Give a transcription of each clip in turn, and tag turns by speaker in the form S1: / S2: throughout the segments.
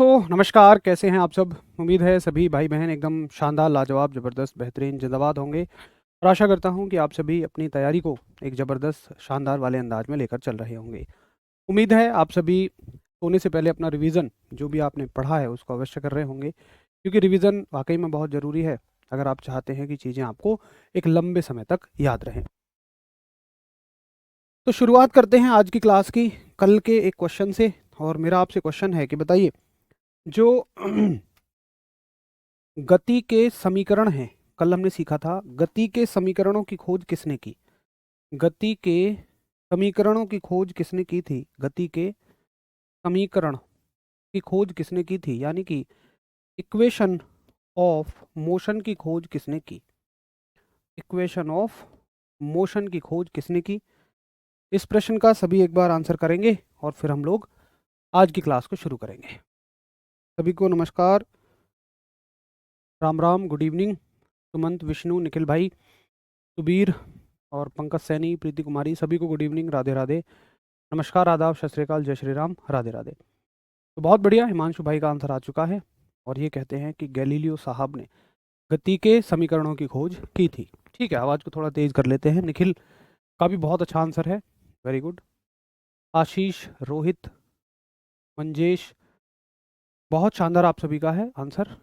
S1: नमस्कार, कैसे हैं आप सब? उम्मीद है सभी भाई बहन एकदम शानदार, लाजवाब, ज़बरदस्त, बेहतरीन, जिंदाबाद होंगे और आशा करता हूं कि आप सभी अपनी तैयारी को एक ज़बरदस्त, शानदार वाले अंदाज में लेकर चल रहे होंगे। उम्मीद है आप सभी सोने से पहले अपना रिवीजन जो भी आपने पढ़ा है उसको अवश्य कर रहे होंगे, क्योंकि रिवीजन वाकई में बहुत ज़रूरी है अगर आप चाहते हैं कि चीज़ें आपको एक लंबे समय तक याद रहें। तो शुरुआत करते हैं आज की क्लास की कल के एक क्वेश्चन से। और मेरा आपसे क्वेश्चन है कि बताइए, जो गति के समीकरण हैं, कल हमने सीखा था गति के समीकरणों की खोज किसने की। गति के समीकरणों की खोज किसने की थी? गति के समीकरण की खोज किसने की थी, यानी कि इक्वेशन ऑफ मोशन की खोज किसने की? इक्वेशन ऑफ मोशन की खोज किसने की? इस प्रश्न का सभी एक बार आंसर करेंगे और फिर हम लोग आज की क्लास को शुरू करेंगे। सभी को नमस्कार, राम राम, गुड इवनिंग। सुमंत, विष्णु, निखिल भाई, सुबीर और पंकज सैनी, प्रीति कुमारी, सभी को गुड इवनिंग, राधे राधे, नमस्कार, आदाब, सत श्री अकाल, जय श्री राम, राधे राधे। तो बहुत बढ़िया, हिमांशु भाई का आंसर आ चुका है और ये कहते हैं कि गैलीलियो साहब ने गति के समीकरणों की खोज की थी। ठीक है, आवाज़ को थोड़ा तेज कर लेते हैं। निखिल का भी बहुत अच्छा आंसर है, वेरी गुड। आशीष, रोहित, मंजेश, बहुत शानदार आप सभी का है आंसर।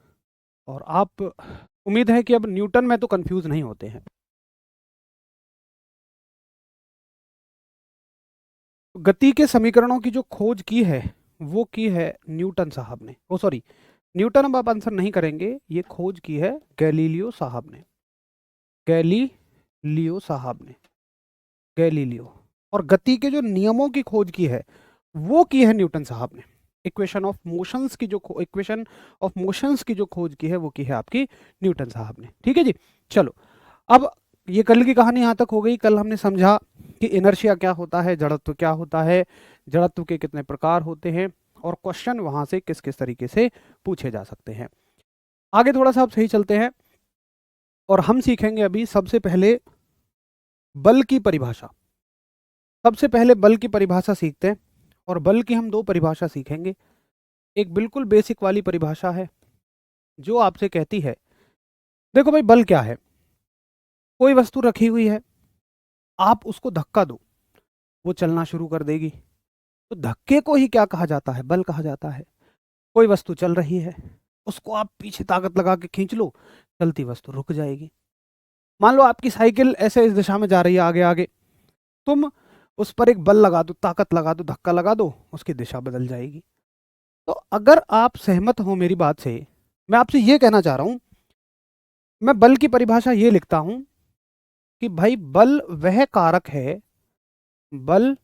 S1: और आप, उम्मीद है कि अब न्यूटन में तो कंफ्यूज नहीं होते हैं। गति के समीकरणों की जो खोज की है वो की है न्यूटन साहब ने। ओ सॉरी, न्यूटन अब आप आंसर नहीं करेंगे, ये खोज की है गैलीलियो साहब ने। गैलीलियो साहब ने, गैलीलियो। और गति के जो नियमों की खोज की है वो की है न्यूटन साहब ने। इक्वेशन ऑफ मोशंस की जो खोज की है वो की है आपकी न्यूटन साहब ने। ठीक है जी, चलो। अब ये कल की कहानी यहाँ तक हो गई। कल हमने समझा कि इनर्शिया क्या होता है, जड़त्व क्या होता है, जड़त्व के कितने प्रकार होते हैं और क्वेश्चन वहां से किस किस तरीके से पूछे जा सकते हैं। आगे थोड़ा सा आप सही चलते हैं और हम सीखेंगे अभी सबसे पहले बल की परिभाषा। सबसे पहले बल की परिभाषा सीखते हैं और बल की हम दो परिभाषा सीखेंगे। एक बिल्कुल बेसिक वाली परिभाषा है जो आपसे कहती है, देखो भाई, बल क्या है? कोई वस्तु रखी हुई है, आप उसको धक्का दो, वो चलना शुरू कर देगी। तो धक्के को ही क्या कहा जाता है? बल कहा जाता है। कोई वस्तु चल रही है, उसको आप पीछे ताकत लगा के खींच लो, चलती वस्तु रुक जाएगी। मान लो आपकी साइकिल ऐसे इस दिशा में जा रही है, आगे आगे, तुम उस पर एक बल लगा दो, ताकत लगा दो, धक्का लगा दो, उसकी दिशा बदल जाएगी। तो अगर आप सहमत हो मेरी बात से, मैं आपसे ये कहना चाह रहा हूं, मैं बल की परिभाषा ये लिखता हूं कि भाई बल वह कारक है, बल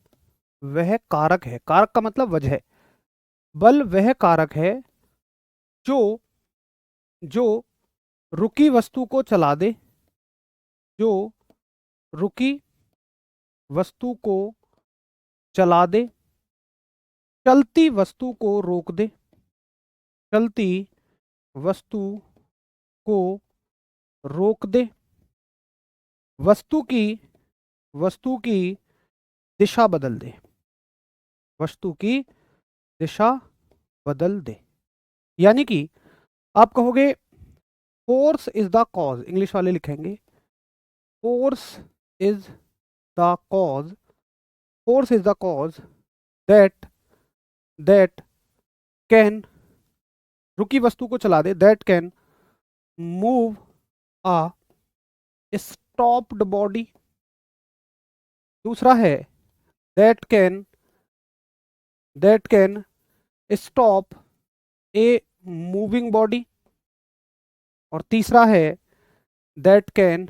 S1: वह कारक है, कारक का मतलब वजह, बल वह कारक है जो जो रुकी वस्तु को चला दे, जो रुकी वस्तु को चला दे, चलती वस्तु को रोक दे, चलती वस्तु को रोक दे, वस्तु की दिशा बदल दे, वस्तु की दिशा बदल दे। यानी कि आप कहोगे force is the cause, English वाले लिखेंगे force is the cause, force is the cause that that can, रुकी वस्तु को चला दे, that can move a stopped body. दूसरा है that can stop a moving body. और तीसरा है that can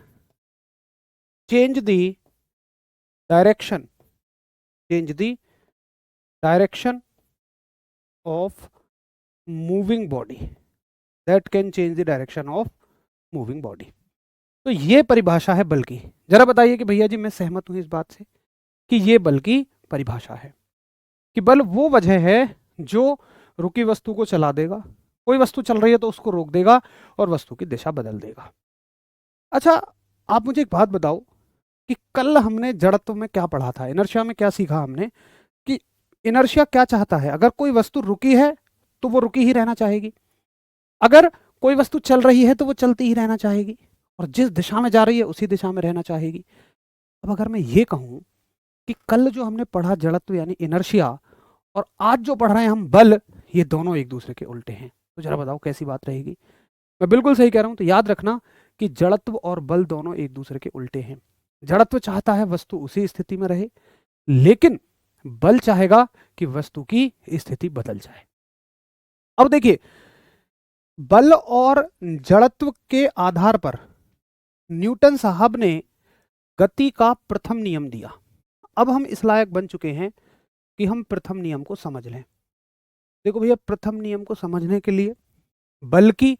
S1: change the direction, change the direction of moving body, that can change the direction of moving body. तो ये परिभाषा है बल की। जरा बताइए कि भैया जी मैं सहमत हूं इस बात से कि ये बल की परिभाषा है, कि बल वो वजह है जो रुकी वस्तु को चला देगा, कोई वस्तु चल रही है तो उसको रोक देगा और वस्तु की दिशा बदल देगा। अच्छा, आप मुझे एक बात बताओ कि कल हमने जड़त्व में क्या पढ़ा था, इनर्शिया में क्या सीखा हमने, कि इनर्शिया क्या चाहता है? अगर कोई वस्तु रुकी है तो वो रुकी ही रहना चाहेगी, अगर कोई वस्तु चल रही है तो वो चलती ही रहना चाहेगी, और जिस दिशा में जा रही है उसी दिशा में रहना चाहेगी। अब अगर मैं ये कहूं कि कल जो हमने पढ़ा जड़त्व यानी इनर्शिया, और आज जो पढ़ रहे हैं हम बल, ये दोनों एक दूसरे के उल्टे हैं, तो जरा बताओ कैसी बात रहेगी। मैं बिल्कुल सही कह रहा हूं, तो याद रखना कि जड़त्व और बल दोनों एक दूसरे के उल्टे हैं। जड़त्व चाहता है वस्तु उसी स्थिति में रहे, लेकिन बल चाहेगा कि वस्तु की स्थिति बदल जाए। अब देखिए, बल और जड़त्व के आधार पर न्यूटन साहब ने गति का प्रथम नियम दिया। अब हम इस लायक बन चुके हैं कि हम प्रथम नियम को समझ लें। देखो भैया, प्रथम नियम को समझने के लिए बल की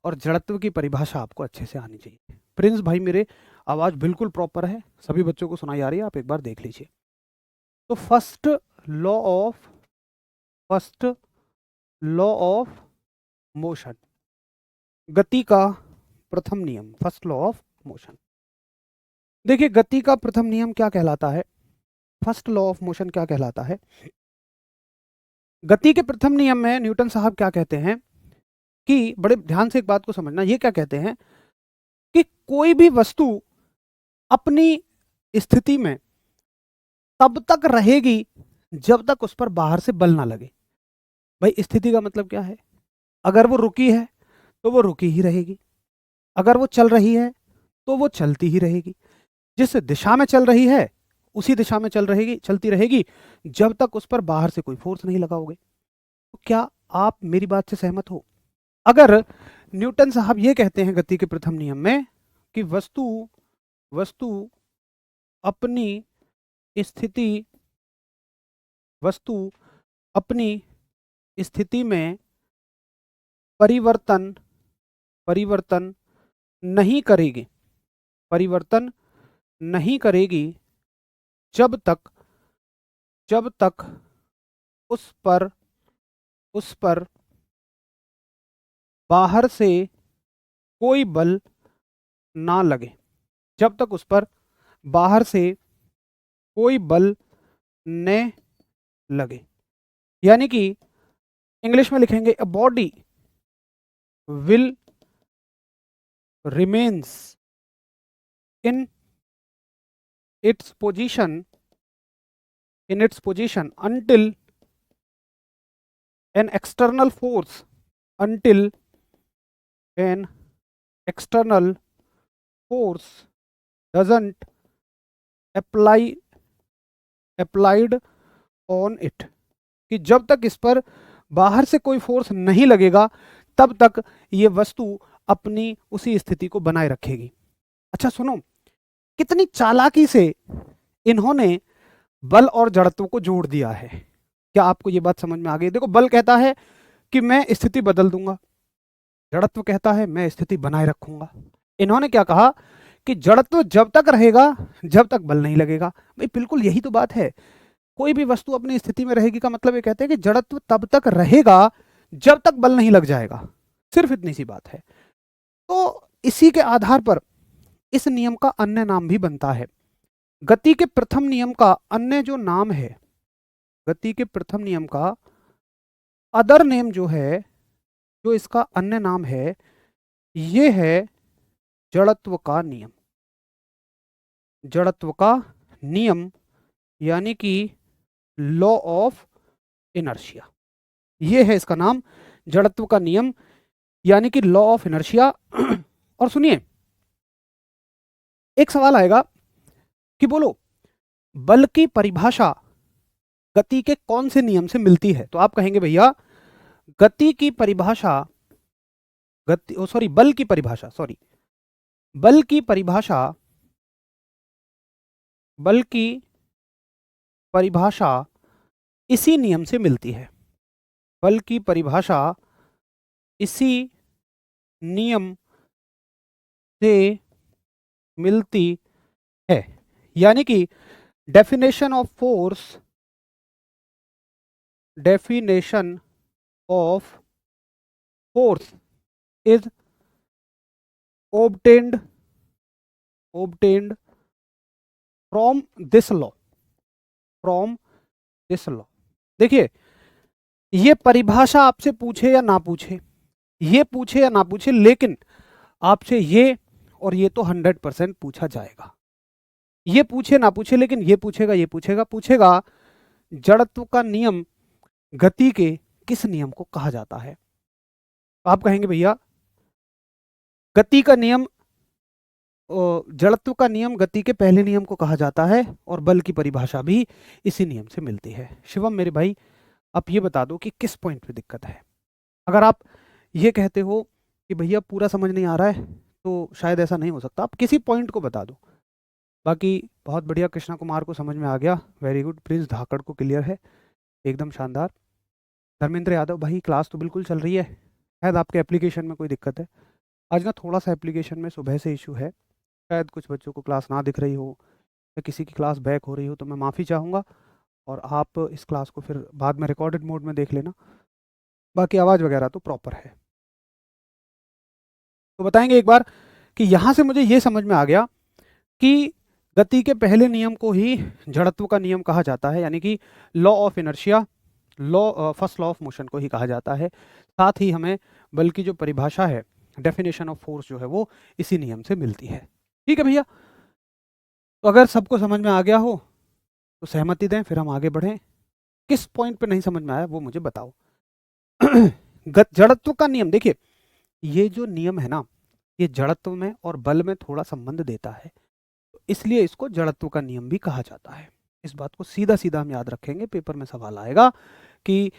S1: और जड़त्व की परिभाषा आपको अच्छे से आनी चाहिए। प्रिंस भाई मेरे, आवाज बिल्कुल प्रॉपर है, सभी बच्चों को सुनाई आ रही है, आप एक बार देख लीजिए। तो फर्स्ट लॉ ऑफ मोशन, गति का प्रथम नियम, फर्स्ट लॉ ऑफ मोशन। देखिए, गति का प्रथम नियम क्या कहलाता है, फर्स्ट लॉ ऑफ मोशन क्या कहलाता है। गति के प्रथम नियम में न्यूटन साहब क्या कहते हैं कि, बड़े ध्यान से एक बात को समझना, ये क्या कहते हैं कि कोई भी वस्तु अपनी स्थिति में तब तक रहेगी जब तक उस पर बाहर से बल ना लगे। भाई स्थिति का मतलब क्या है, अगर वो रुकी है तो वो रुकी ही रहेगी, अगर वो चल रही है तो वो चलती ही रहेगी, जिस दिशा में चल रही है उसी दिशा में चलती रहेगी जब तक उस पर बाहर से कोई फोर्स नहीं लगाओगे। तो क्या आप मेरी बात से सहमत हो? अगर न्यूटन साहब ये कहते हैं गति के प्रथम नियम में कि वस्तु अपनी स्थिति में परिवर्तन नहीं करेगी जब तक उस पर बाहर से कोई बल ना लगे, जब तक उस पर बाहर से कोई बल न लगे। यानी कि इंग्लिश में लिखेंगे, a body will remains in its position until an external force doesn't applied on it, कि जब तक इस पर बाहर से कोई फोर्स नहीं लगेगा तब तक ये वस्तु अपनी उसी स्थिति को बनाए रखेगी। अच्छा सुनो, कितनी चालाकी से इन्होंने बल और जड़त्व को जोड़ दिया है। क्या आपको ये बात समझ में आ गई? देखो, बल कहता है कि मैं स्थिति बदल दूंगा, जड़त्व कहता है मैं स्थिति बनाए रखूंगा। इन्होंने क्या कहा कि जड़त्व जब तक रहेगा जब तक बल नहीं लगेगा। भाई बिल्कुल यही तो बात है, कोई भी वस्तु अपनी स्थिति में रहेगी का मतलब ये कहते हैं कि जड़त्व तब तक रहेगा जब तक बल नहीं लग जाएगा, सिर्फ इतनी सी बात है। तो इसी के आधार पर इस नियम का अन्य नाम भी बनता है। गति के प्रथम नियम का अन्य जो नाम है, गति के प्रथम नियम का अदर नेम जो है, जो इसका अन्य नाम है, ये है जड़त्व का नियम। जड़त्व का नियम यानी कि लॉ ऑफ इनर्शिया, ये है इसका नाम, जड़त्व का नियम यानी कि लॉ ऑफ इनर्शिया। और सुनिए, एक सवाल आएगा कि बोलो बल की परिभाषा गति के कौन से नियम से मिलती है? तो आप कहेंगे भैया गति की परिभाषा, बल की परिभाषा, बल की परिभाषा इसी नियम से मिलती है। बल की परिभाषा इसी नियम से मिलती है, यानी कि definition of force is obtained from this law। देखिए, ये परिभाषा आपसे पूछे या ना पूछे, ये पूछे या ना पूछे, लेकिन आपसे ये और ये तो 100% पूछा जाएगा। ये पूछे ना पूछे, लेकिन ये पूछेगा, ये पूछेगा, पूछेगा जड़त्व का नियम गति के किस नियम को कहा जाता है। आप कहेंगे भैया गति का नियम, जड़त्व का नियम गति के पहले नियम को कहा जाता है और बल की परिभाषा भी इसी नियम से मिलती है। शिवम मेरे भाई, आप ये बता दो कि किस पॉइंट पे दिक्कत है। अगर आप ये कहते हो कि भैया पूरा समझ नहीं आ रहा है, तो शायद ऐसा नहीं हो सकता, आप किसी पॉइंट को बता दो। बाकी बहुत बढ़िया, कृष्णा कुमार को समझ में आ गया, वेरी गुड। प्रिंस धाकड़ को क्लियर है, एकदम शानदार। धर्मेंद्र यादव भाई क्लास तो बिल्कुल चल रही है, शायद आपके एप्लीकेशन में कोई दिक्कत है। आज ना थोड़ा सा एप्लीकेशन में सुबह से इशू है, शायद कुछ बच्चों को क्लास ना दिख रही हो या किसी की क्लास बैक हो रही हो, तो मैं माफ़ी चाहूँगा और आप इस क्लास को फिर बाद में रिकॉर्डेड मोड में देख लेना। बाकी आवाज़ वगैरह तो प्रॉपर है। तो बताएंगे एक बार कि यहाँ से मुझे ये समझ में आ गया कि गति के पहले नियम को ही जड़त्व का नियम कहा जाता है, यानी कि law of inertia, law first law of motion को ही कहा जाता है। साथ ही हमें बल की जो परिभाषा है, डेफिनेशन ऑफ फोर्स जो है वो इसी नियम से मिलती है। ठीक है भैया, तो अगर सबको समझ में आ गया हो तो सहमति दें, फिर हम आगे बढ़ें। किस पॉइंट पे नहीं समझ में आया वो मुझे बताओ। जड़त्व का नियम, देखिए ये जो नियम है ना, ये जड़त्व में और बल में थोड़ा संबंध देता है, तो इसलिए इसको जड़त्व का नियम भी कहा जाता है। इस बात को सीधा सीधा हम याद रखेंगे, पेपर में सवाल आएगा कि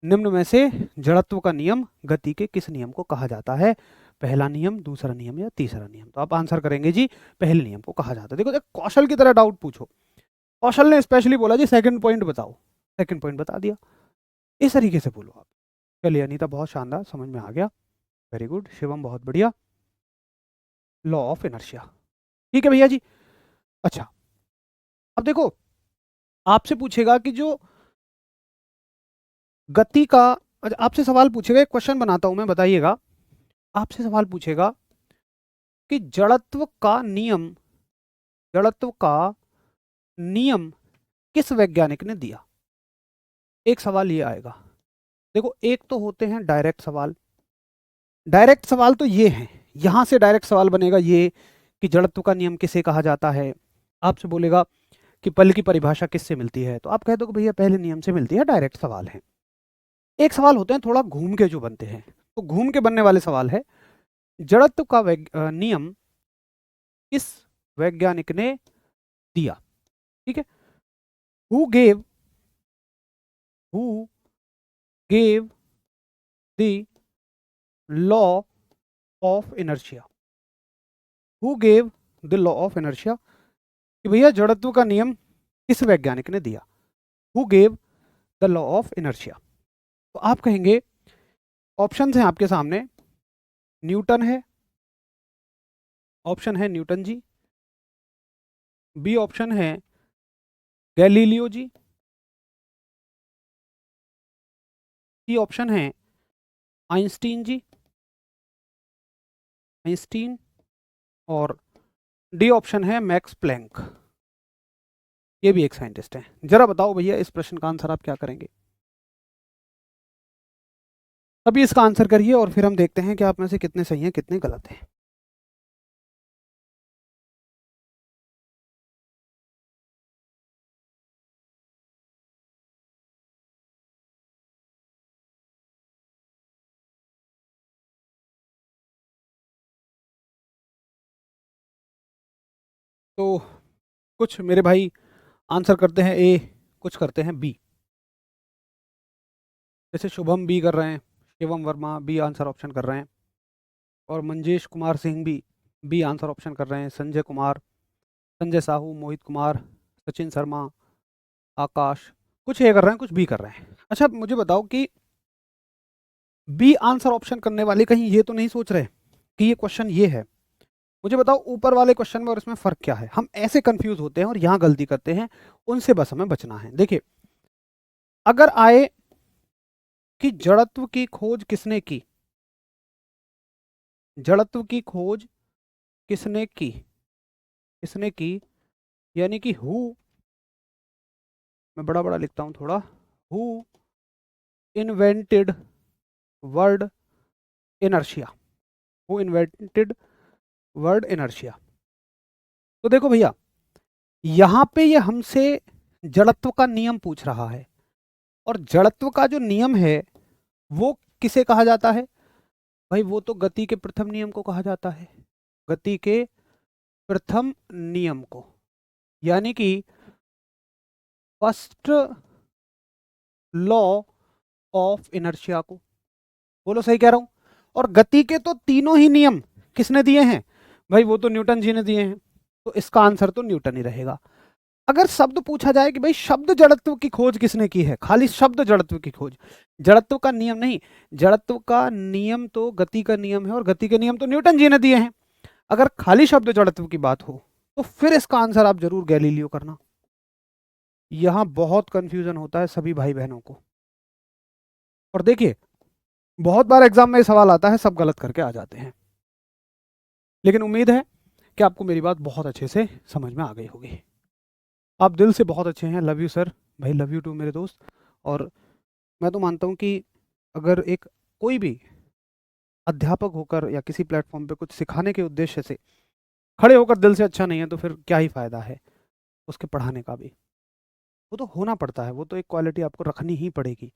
S1: निम्न में से जड़त्व का नियम गति के किस नियम को कहा जाता है, पहला नियम, दूसरा नियम या तीसरा नियम। तो आप आंसर करेंगे जी पहले नियम को कहा जाता है। देखो कौशल की तरह डाउट पूछो, कौशल ने स्पेशली बोला जी सेकंड पॉइंट बताओ, सेकंड पॉइंट बता दिया, इस तरीके से बोलो आप। चलिए अनीता बहुत शानदार, समझ में आ गया, वेरी गुड। शिवम बहुत बढ़िया, लॉ ऑफ इनर्शिया। ठीक है भैया जी। अच्छा अब देखो, आपसे पूछेगा कि जो गति का, अच्छा आपसे सवाल पूछेगा, एक क्वेश्चन बनाता हूं मैं, बताइएगा। आपसे सवाल पूछेगा कि जड़त्व का नियम, जड़त्व का नियम किस वैज्ञानिक ने दिया। एक सवाल ये आएगा। देखो एक तो होते हैं डायरेक्ट सवाल, डायरेक्ट सवाल तो ये हैं, यहां से डायरेक्ट सवाल बनेगा ये कि जड़त्व का नियम किसे कहा जाता है। आपसे बोलेगा कि बल की परिभाषा किससे मिलती है, तो आप कह दो कि भैया पहले नियम से मिलती है, डायरेक्ट सवाल है। एक सवाल होते हैं थोड़ा घूम के जो बनते हैं, तो घूम के बनने वाले सवाल है जड़त्व का नियम किस वैज्ञानिक ने दिया। ठीक है, who gave, who gave the law of inertia, who gave the law of inertia, कि भैया जड़त्व का नियम किस वैज्ञानिक ने दिया, who gave the law of inertia. तो आप कहेंगे ऑप्शंस हैं आपके सामने, न्यूटन है, ऑप्शन है न्यूटन जी, बी ऑप्शन है गैलीलियो जी, सी ऑप्शन है आइंस्टीन जी, आइंस्टीन, और डी ऑप्शन है मैक्स प्लैंक, ये भी एक साइंटिस्ट है। जरा बताओ भैया इस प्रश्न का आंसर आप क्या करेंगे। अभी इसका आंसर करिए और फिर हम देखते हैं कि आप में से कितने सही हैं कितने गलत हैं। तो कुछ मेरे भाई आंसर करते हैं ए, कुछ करते हैं बी। जैसे शुभम बी कर रहे हैं, Shivam Verma B answer option कर रहे हैं, और मंजेश कुमार सिंह भी बी आंसर ऑप्शन कर रहे हैं, संजय कुमार, संजय साहू, मोहित कुमार, सचिन शर्मा, आकाश, कुछ ए कर रहे हैं कुछ बी कर रहे हैं। अच्छा मुझे बताओ कि बी आंसर ऑप्शन करने वाले कहीं ये तो नहीं सोच रहे कि ये क्वेश्चन ये है। मुझे बताओ ऊपर वाले क्वेश्चन में और इसमें फर्क क्या है। हम ऐसे कंफ्यूज होते हैं और यहाँ गलती करते हैं, उनसे बस हमें बचना है। देखिए अगर आए कि जड़त्व की खोज किसने की, जड़त्व की खोज किसने की, किसने की, यानी कि हु, मैं बड़ा बड़ा लिखता हूं थोड़ा, who invented word inertia, who invented word inertia. तो देखो भैया, यहां पे ये हमसे जड़त्व का नियम पूछ रहा है, और जड़त्व का जो नियम है वो किसे कहा जाता है भाई? वो तो गति के प्रथम नियम को कहा जाता है, गति के प्रथम नियम को, यानी कि फर्स्ट लॉ ऑफ इनर्शिया को। बोलो सही कह रहा हूं? और गति के तो तीनों ही नियम किसने दिए हैं भाई? वो तो न्यूटन जी ने दिए हैं, तो इसका आंसर तो न्यूटन ही रहेगा। अगर शब्द पूछा जाए कि भाई शब्द जड़त्व की खोज किसने की है, खाली शब्द जड़त्व की खोज, जड़त्व का नियम नहीं, जड़त्व का नियम तो गति का नियम है और गति के नियम तो न्यूटन जी ने दिए हैं। अगर खाली शब्द जड़त्व की बात हो तो फिर इसका आंसर आप जरूर गैलीलियो करना। यहां बहुत कंफ्यूजन होता है सभी भाई बहनों को, और देखिए बहुत बार एग्जाम में सवाल आता है, सब गलत करके आ जाते हैं। लेकिन उम्मीद है कि आपको मेरी बात बहुत अच्छे से समझ में आ गई होगी। आप दिल से बहुत अच्छे हैं, लव यू सर, भाई लव यू टू मेरे दोस्त। और मैं तो मानता हूं कि अगर एक कोई भी अध्यापक होकर या किसी प्लेटफॉर्म पे कुछ सिखाने के उद्देश्य से खड़े होकर दिल से अच्छा नहीं है, तो फिर क्या ही फायदा है उसके पढ़ाने का भी। वो तो होना पड़ता है, वो तो एक क्वालिटी आपको रखनी ही पड़ेगी,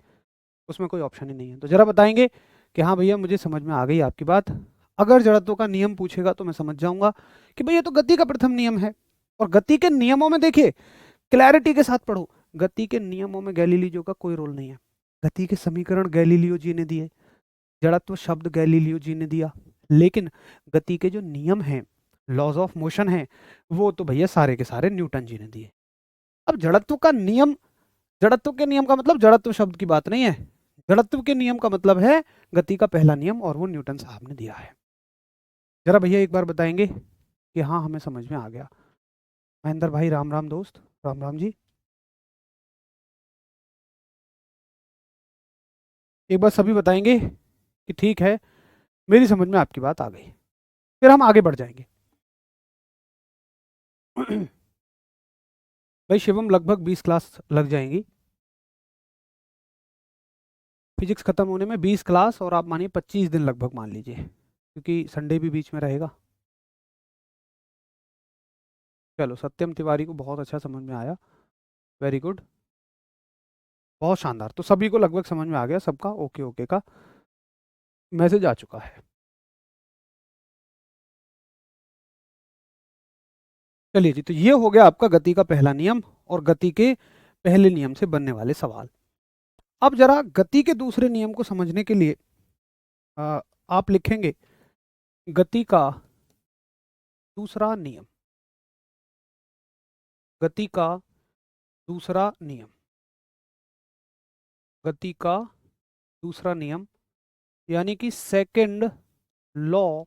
S1: उसमें कोई ऑप्शन ही नहीं है। तो जरा बताएंगे कि हाँ भैया मुझे समझ में आ गई आपकी बात। अगर जड़त्व का नियम पूछेगा तो मैं समझ जाऊंगा कि भैया तो गति का प्रथम नियम है, और गति के नियमों में देखिए क्लैरिटी के साथ पढ़ो, गति के नियमों में गैलीलियो का कोई रोल नहीं है। गति के समीकरण गैलीलियो जी ने दिए, जड़त्व शब्द गैलीलियो जी ने दिया, लेकिन गति के जो नियम हैं, लॉज ऑफ मोशन है, वो तो भैया सारे के सारे न्यूटन जी ने दिए। अब जड़त्व का नियम, जड़त्व के नियम का मतलब जड़त्व शब्द की बात नहीं है, जड़त्व के नियम का मतलब है गति का पहला नियम, और वो न्यूटन साहब ने दिया है। जरा भैया एक बार बताएंगे कि हाँ हमें समझ में आ गया। महेंद्र भाई राम राम दोस्त, राम राम जी। एक बार सभी बताएंगे कि ठीक है, मेरी समझ में आपकी बात आ गई, फिर हम आगे बढ़ जाएंगे। भाई शिवम लगभग 20 क्लास लग जाएंगी, फिजिक्स खत्म होने में 20 क्लास, और आप मानिए 25 दिन लगभग मान लीजिए, क्योंकि संडे भी बीच में रहेगा। चलो सत्यम तिवारी को बहुत अच्छा समझ में आया, वेरी गुड, बहुत शानदार। तो सभी को लगभग समझ में आ गया, सबका ओके ओके का मैसेज आ चुका है। चलिए जी, तो ये हो गया आपका गति का पहला नियम और गति के पहले नियम से बनने वाले सवाल। अब जरा गति के दूसरे नियम को समझने के लिए आप लिखेंगे गति का दूसरा नियम, गति का दूसरा नियम, गति का दूसरा नियम, यानी कि second law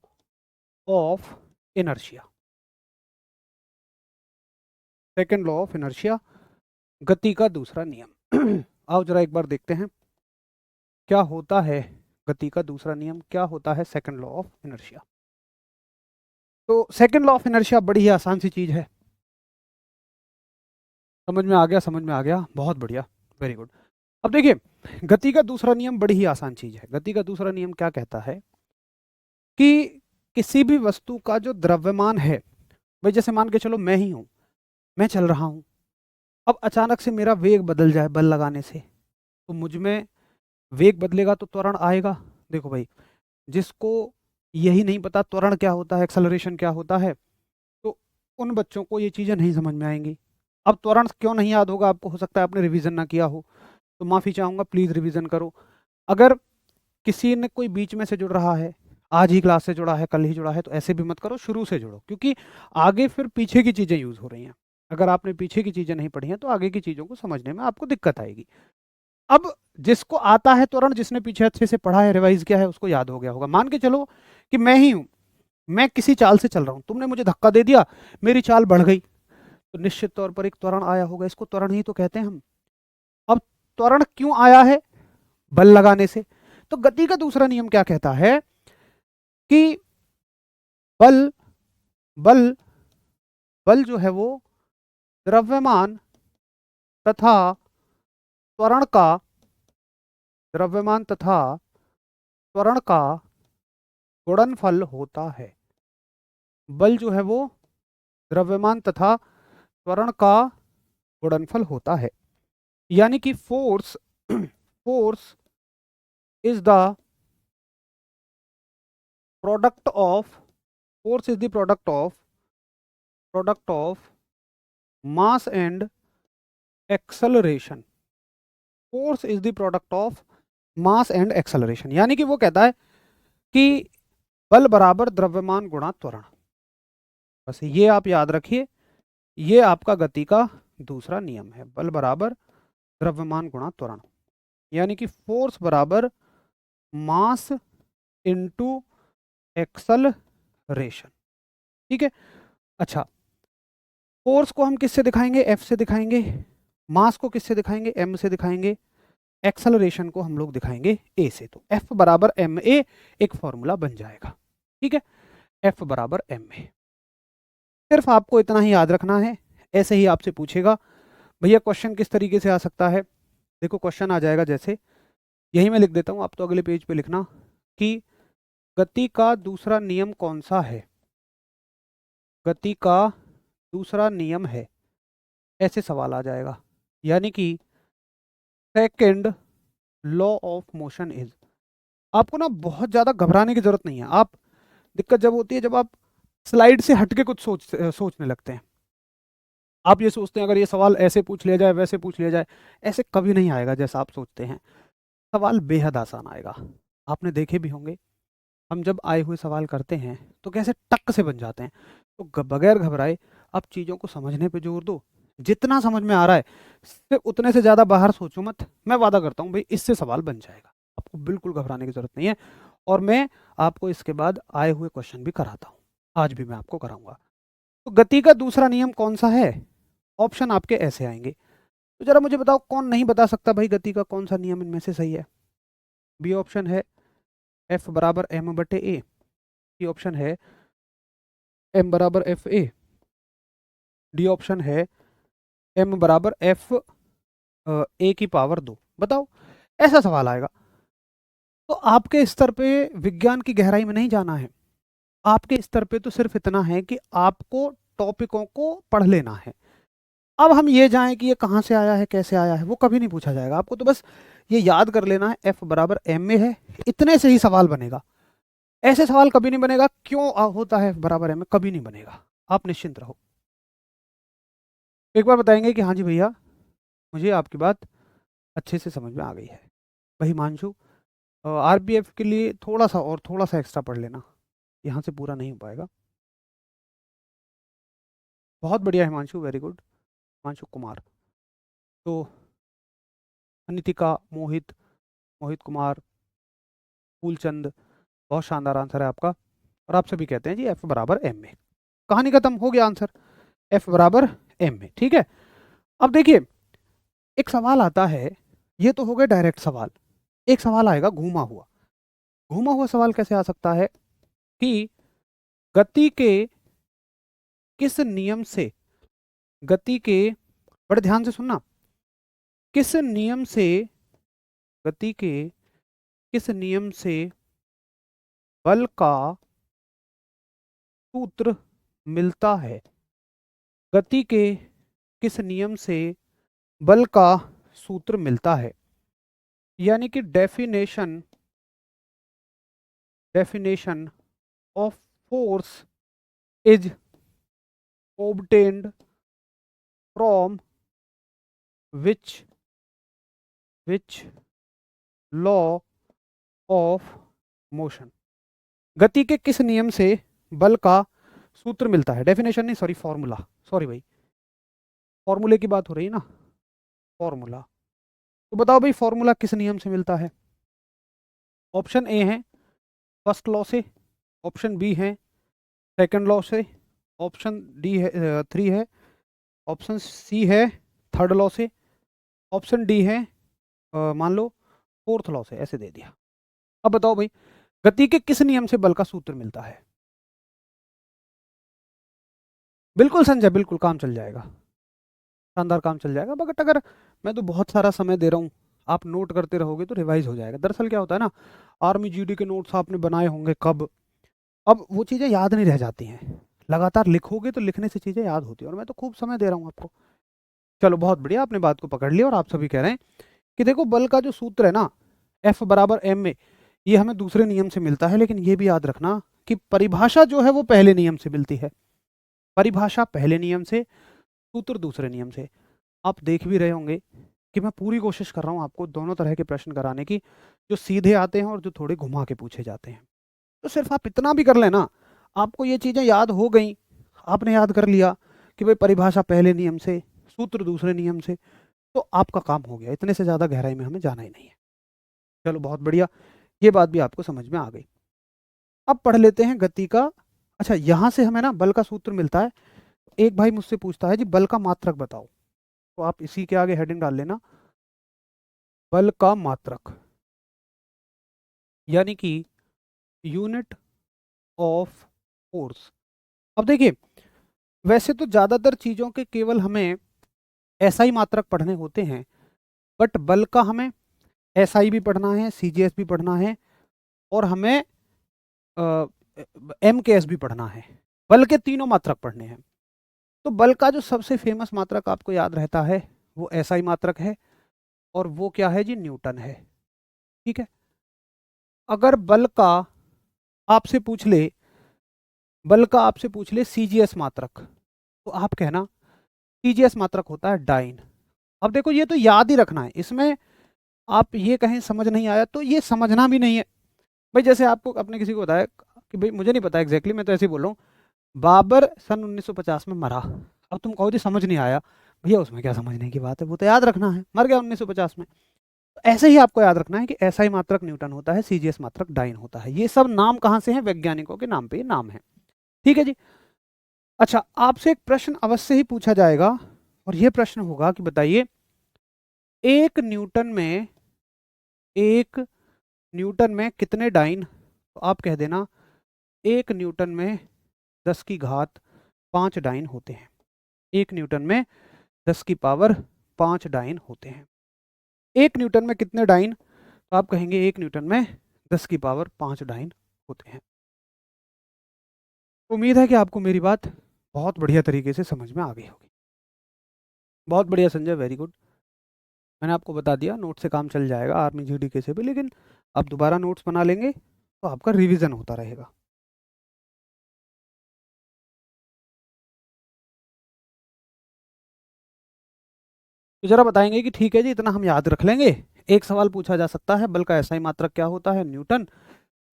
S1: of inertia, second law of inertia, गति का दूसरा नियम। आओ जरा एक बार देखते हैं क्या होता है गति का दूसरा नियम, क्या होता है सेकंड लॉ ऑफ इनर्शिया। तो सेकंड लॉ ऑफ इनर्शिया बड़ी ही आसान सी चीज है, समझ में आ गया? समझ में आ गया, बहुत बढ़िया, वेरी गुड। अब देखिए गति का दूसरा नियम बड़ी ही आसान चीज है। गति का दूसरा नियम क्या कहता है कि किसी भी वस्तु का जो द्रव्यमान है, भाई जैसे मान के चलो मैं ही हूं, मैं चल रहा हूं, अब अचानक से मेरा वेग बदल जाए बल लगाने से, तो मुझ में वेग बदलेगा तो त्वरण आएगा। देखो भाई, जिसको यही नहीं पता त्वरण क्या होता है, एक्सेलरेशन क्या होता है, तो उन बच्चों को ये चीज़ें नहीं समझ में आएंगी। अब त्वरण क्यों नहीं याद होगा आपको? हो सकता है आपने रिवीजन ना किया हो, तो माफ़ी चाहूँगा, प्लीज़ रिवीजन करो। अगर किसी ने कोई बीच में से जुड़ रहा है, आज ही क्लास से जुड़ा है, कल ही जुड़ा है, तो ऐसे भी मत करो, शुरू से जुड़ो, क्योंकि आगे फिर पीछे की चीज़ें यूज़ हो रही हैं। अगर आपने पीछे की चीज़ें नहीं पढ़ी हैं तो आगे की चीज़ों को समझने में आपको दिक्कत आएगी। अब जिसको आता है त्वरण, जिसने पीछे अच्छे से पढ़ा है, रिवाइज किया है, उसको याद हो गया होगा। मान के चलो कि मैं ही हूं, मैं किसी चाल से चल रहा हूं, तुमने मुझे धक्का दे दिया, मेरी चाल बढ़ गई, तो निश्चित तौर पर एक त्वरण आया होगा, इसको त्वरण ही तो कहते हैं हम। अब त्वरण क्यों आया है? बल लगाने से। तो गति का दूसरा नियम क्या कहता है कि बल बल बल जो है वो द्रव्यमान तथा त्वरण का द्रव्यमान तथा त्वरण का गुणनफल होता है। बल जो है वो द्रव्यमान तथा त्वरण का गुणनफल होता है। यानी कि force force is the product of force is the product of mass and acceleration. Force is the product of mass and acceleration, यानी कि वो कहता है कि बल बराबर द्रव्यमान गुणा त्वरण। बस ये आप याद रखिए, ये आपका गति का दूसरा नियम है, बल बराबर द्रव्यमान गुणा त्वरण। यानी कि फोर्स बराबर मास इनटू एक्सेलरेशन। ठीक है। अच्छा, फोर्स को हम किससे दिखाएंगे? एफ से दिखाएंगे। मास को किससे दिखाएंगे? एम से दिखाएंगे। एक्सेलरेशन को हम लोग दिखाएंगे ए से। तो एफ बराबर एम ए एक फॉर्मूला बन जाएगा। ठीक है, एफ बराबर एम ए। सिर्फ आपको इतना ही याद रखना है। ऐसे ही आपसे पूछेगा भैया क्वेश्चन किस तरीके से आ सकता है। देखो क्वेश्चन आ जाएगा जैसे, यही मैं लिख देता हूँ, आप तो अगले पेज पे लिखना कि गति का दूसरा नियम कौन सा है। गति का दूसरा नियम है, ऐसे सवाल आ जाएगा। यानी कि second law of motion is. आपको ना बहुत ज्यादा घबराने की जरूरत नहीं है। आप, दिक्कत जब होती है जब आप स्लाइड से हटके कुछ सोचने लगते हैं। आप ये सोचते हैं अगर ये सवाल ऐसे पूछ लिया जाए, वैसे पूछ लिया जाए, ऐसे कभी नहीं आएगा जैसा आप सोचते हैं। सवाल बेहद आसान आएगा। आपने देखे भी होंगे, हम जब आए हुए सवाल करते हैं तो कैसे टक से बन जाते हैं। तो बगैर घबराए आप चीज़ों को समझने पे जोर दो। जितना समझ में आ रहा है सिर्फ उतने से ज़्यादा बाहर सोचो मत। मैं वादा करता हूँ भाई इससे सवाल बन जाएगा, आपको बिल्कुल घबराने की जरूरत नहीं है। और मैं आपको इसके बाद आए हुए क्वेश्चन भी कराता हूँ, आज भी मैं आपको कराऊंगा। तो गति का दूसरा नियम कौन सा है? ऑप्शन आपके ऐसे आएंगे। तो जरा मुझे बताओ कौन नहीं बता सकता भाई गति का कौन सा नियम इनमें से सही है? बी ऑप्शन है एफ बराबर एम बटे ए। सी ऑप्शन है एम बराबर एफ ए। डी ऑप्शन है एम बराबर एफ ए की पावर 2। बताओ, ऐसा सवाल आएगा। तो आपके स्तर पे विज्ञान की गहराई में नहीं जाना है। आपके स्तर पे तो सिर्फ इतना है कि आपको टॉपिकों को पढ़ लेना है। अब हम ये जाएं कि ये कहाँ से आया है, कैसे आया है, वो कभी नहीं पूछा जाएगा। आपको तो बस ये याद कर लेना है एफ बराबर एम में है, इतने से ही सवाल बनेगा। ऐसे सवाल कभी नहीं बनेगा क्यों होता है बराबर एम में, कभी नहीं बनेगा। आप निश्चिंत रहो। एक बार बताएंगे कि हाँ जी भैया मुझे आपकी बात अच्छे से समझ में आ गई है। भाई हिमांशु, आरपीएफ के लिए थोड़ा सा और थोड़ा सा एक्स्ट्रा पढ़ लेना, यहाँ से पूरा नहीं हो पाएगा। बहुत बढ़िया हिमांशु, वेरी गुड हिमांशु कुमार। तो अनितिका, मोहित, मोहित कुमार, फूलचंद, बहुत शानदार आंसर है आपका। और आप सभी कहते हैं जी एफ बराबर एम में। कहानी खत्म, हो गया आंसर, एफ बराबर एम में। ठीक है। अब देखिए एक सवाल आता है, ये तो हो गए डायरेक्ट सवाल। एक सवाल आएगा घूमा हुआ। घूमा हुआ सवाल कैसे आ सकता है कि गति के किस नियम से, गति के, बड़े ध्यान से सुनना, किस नियम से, गति के किस नियम से बल का सूत्र मिलता है? गति के किस नियम से बल का सूत्र मिलता है? यानी कि definition, definition of force is obtained from which law of motion। गति के किस नियम से बल का सूत्र मिलता है? डेफिनेशन नहीं, सॉरी फॉर्मूला, सॉरी भाई, फॉर्मूले की बात हो रही है ना, फॉर्मूला। तो बताओ भाई फॉर्मूला किस नियम से मिलता है? ऑप्शन ए है फर्स्ट लॉ से, ऑप्शन बी है सेकंड लॉ से, ऑप्शन डी है 3 है, ऑप्शन सी है थर्ड लॉ से, ऑप्शन डी है मान लो फोर्थ लॉ से। ऐसे दे दिया। अब बताओ भाई गति के किस नियम से बल का सूत्र मिलता है? बिल्कुल संजय, बिल्कुल काम चल जाएगा, शानदार काम चल जाएगा। बट अगर मैं तो बहुत सारा समय दे रहा हूँ, आप नोट करते रहोगे तो रिवाइज हो जाएगा। दरअसल क्या होता है ना, आर्मी जीडी के नोट्स आपने बनाए होंगे कब, अब वो चीज़ें याद नहीं रह जाती हैं। लगातार लिखोगे तो लिखने से चीज़ें याद होती हैं, और मैं तो खूब समय दे रहा हूँ आपको। चलो बहुत बढ़िया, आपने बात को पकड़ लिया। और आप सभी कह रहे हैं कि देखो बल का जो सूत्र है ना, F बराबर m में, ये हमें दूसरे नियम से मिलता है, लेकिन ये भी याद रखना कि परिभाषा जो है वो पहले नियम से मिलती है। परिभाषा पहले नियम से, सूत्र दूसरे नियम से। आप देख भी रहे होंगे कि मैं पूरी कोशिश कर रहा हूँ आपको दोनों तरह के प्रश्न कराने की, जो सीधे आते हैं और जो थोड़े घुमा के पूछे जाते हैं। तो सिर्फ आप इतना भी कर लेना, आपको ये चीज़ें याद हो गई, आपने याद कर लिया कि भाई परिभाषा पहले नियम से, सूत्र दूसरे नियम से, तो आपका काम हो गया। इतने से ज़्यादा गहराई में हमें जाना ही नहीं है। चलो बहुत बढ़िया, ये बात भी आपको समझ में आ गई। अब पढ़ लेते हैं गति का। अच्छा, यहाँ से हमें ना बल का सूत्र मिलता है। एक भाई मुझसे पूछता है जी बल का मात्रक बताओ, तो आप इसी के आगे हेडिंग डाल लेना, बल का मात्रक, यानी कि यूनिट ऑफ फोर्स। अब देखिए, वैसे तो ज़्यादातर चीज़ों के केवल हमें एसआई मात्रक पढ़ने होते हैं, बट बल का हमें एसआई भी पढ़ना है, सीजीएस भी पढ़ना है, और हमें एमकेएस भी पढ़ना है। बल के तीनों मात्रक पढ़ने हैं। तो बल का जो सबसे फेमस मात्रक आपको याद रहता है वो एसआई मात्रक है, और वो क्या है जी, न्यूटन है। ठीक है। अगर बल का आपसे पूछ ले सीजीएस मात्रक, तो आप कहना सीजीएस मात्रक होता है डाइन। अब देखो ये तो याद ही रखना है, इसमें आप ये कहें समझ नहीं आया तो ये समझना भी नहीं है। भाई जैसे आपको अपने किसी को बताया कि भाई मुझे नहीं पता एग्जैक्टली, मैं तो ऐसे ही बोल रहा हूँ, बाबर सन 1950 में मरा। अब तुम कहो जी समझ नहीं आया, भैया उसमें क्या समझने की बात है, वो तो याद रखना है, मर गया 1950 में। तो ऐसे ही आपको याद रखना है कि एसआई मात्रक न्यूटन होता है, सीजीएस मात्रक डाइन होता है। ये सब नाम कहाँ से हैं, वैज्ञानिकों के नाम पे ये नाम है। ठीक है जी। अच्छा, आपसे एक प्रश्न अवश्य ही पूछा जाएगा, और यह प्रश्न होगा कि बताइए एक न्यूटन में कितने डाइन। तो आप कह देना एक न्यूटन में 10 की घात 5 डाइन होते हैं। एक न्यूटन में 10 की पावर 5 डाइन होते हैं। एक न्यूटन में कितने डाइन, तो आप कहेंगे एक न्यूटन में 10 की पावर 5 डाइन होते हैं। उम्मीद है कि आपको मेरी बात बहुत बढ़िया तरीके से समझ में आ गई होगी। बहुत बढ़िया संजय, वेरी गुड। मैंने आपको बता दिया नोट से काम चल जाएगा आर्मी जीडी से भी, लेकिन अब दोबारा नोट्स बना लेंगे तो आपका रिवीजन होता रहेगा। तो जरा बताएंगे कि ठीक है जी इतना हम याद रख लेंगे। एक सवाल पूछा जा सकता है, बल का एसआई मात्रक क्या होता है, न्यूटन।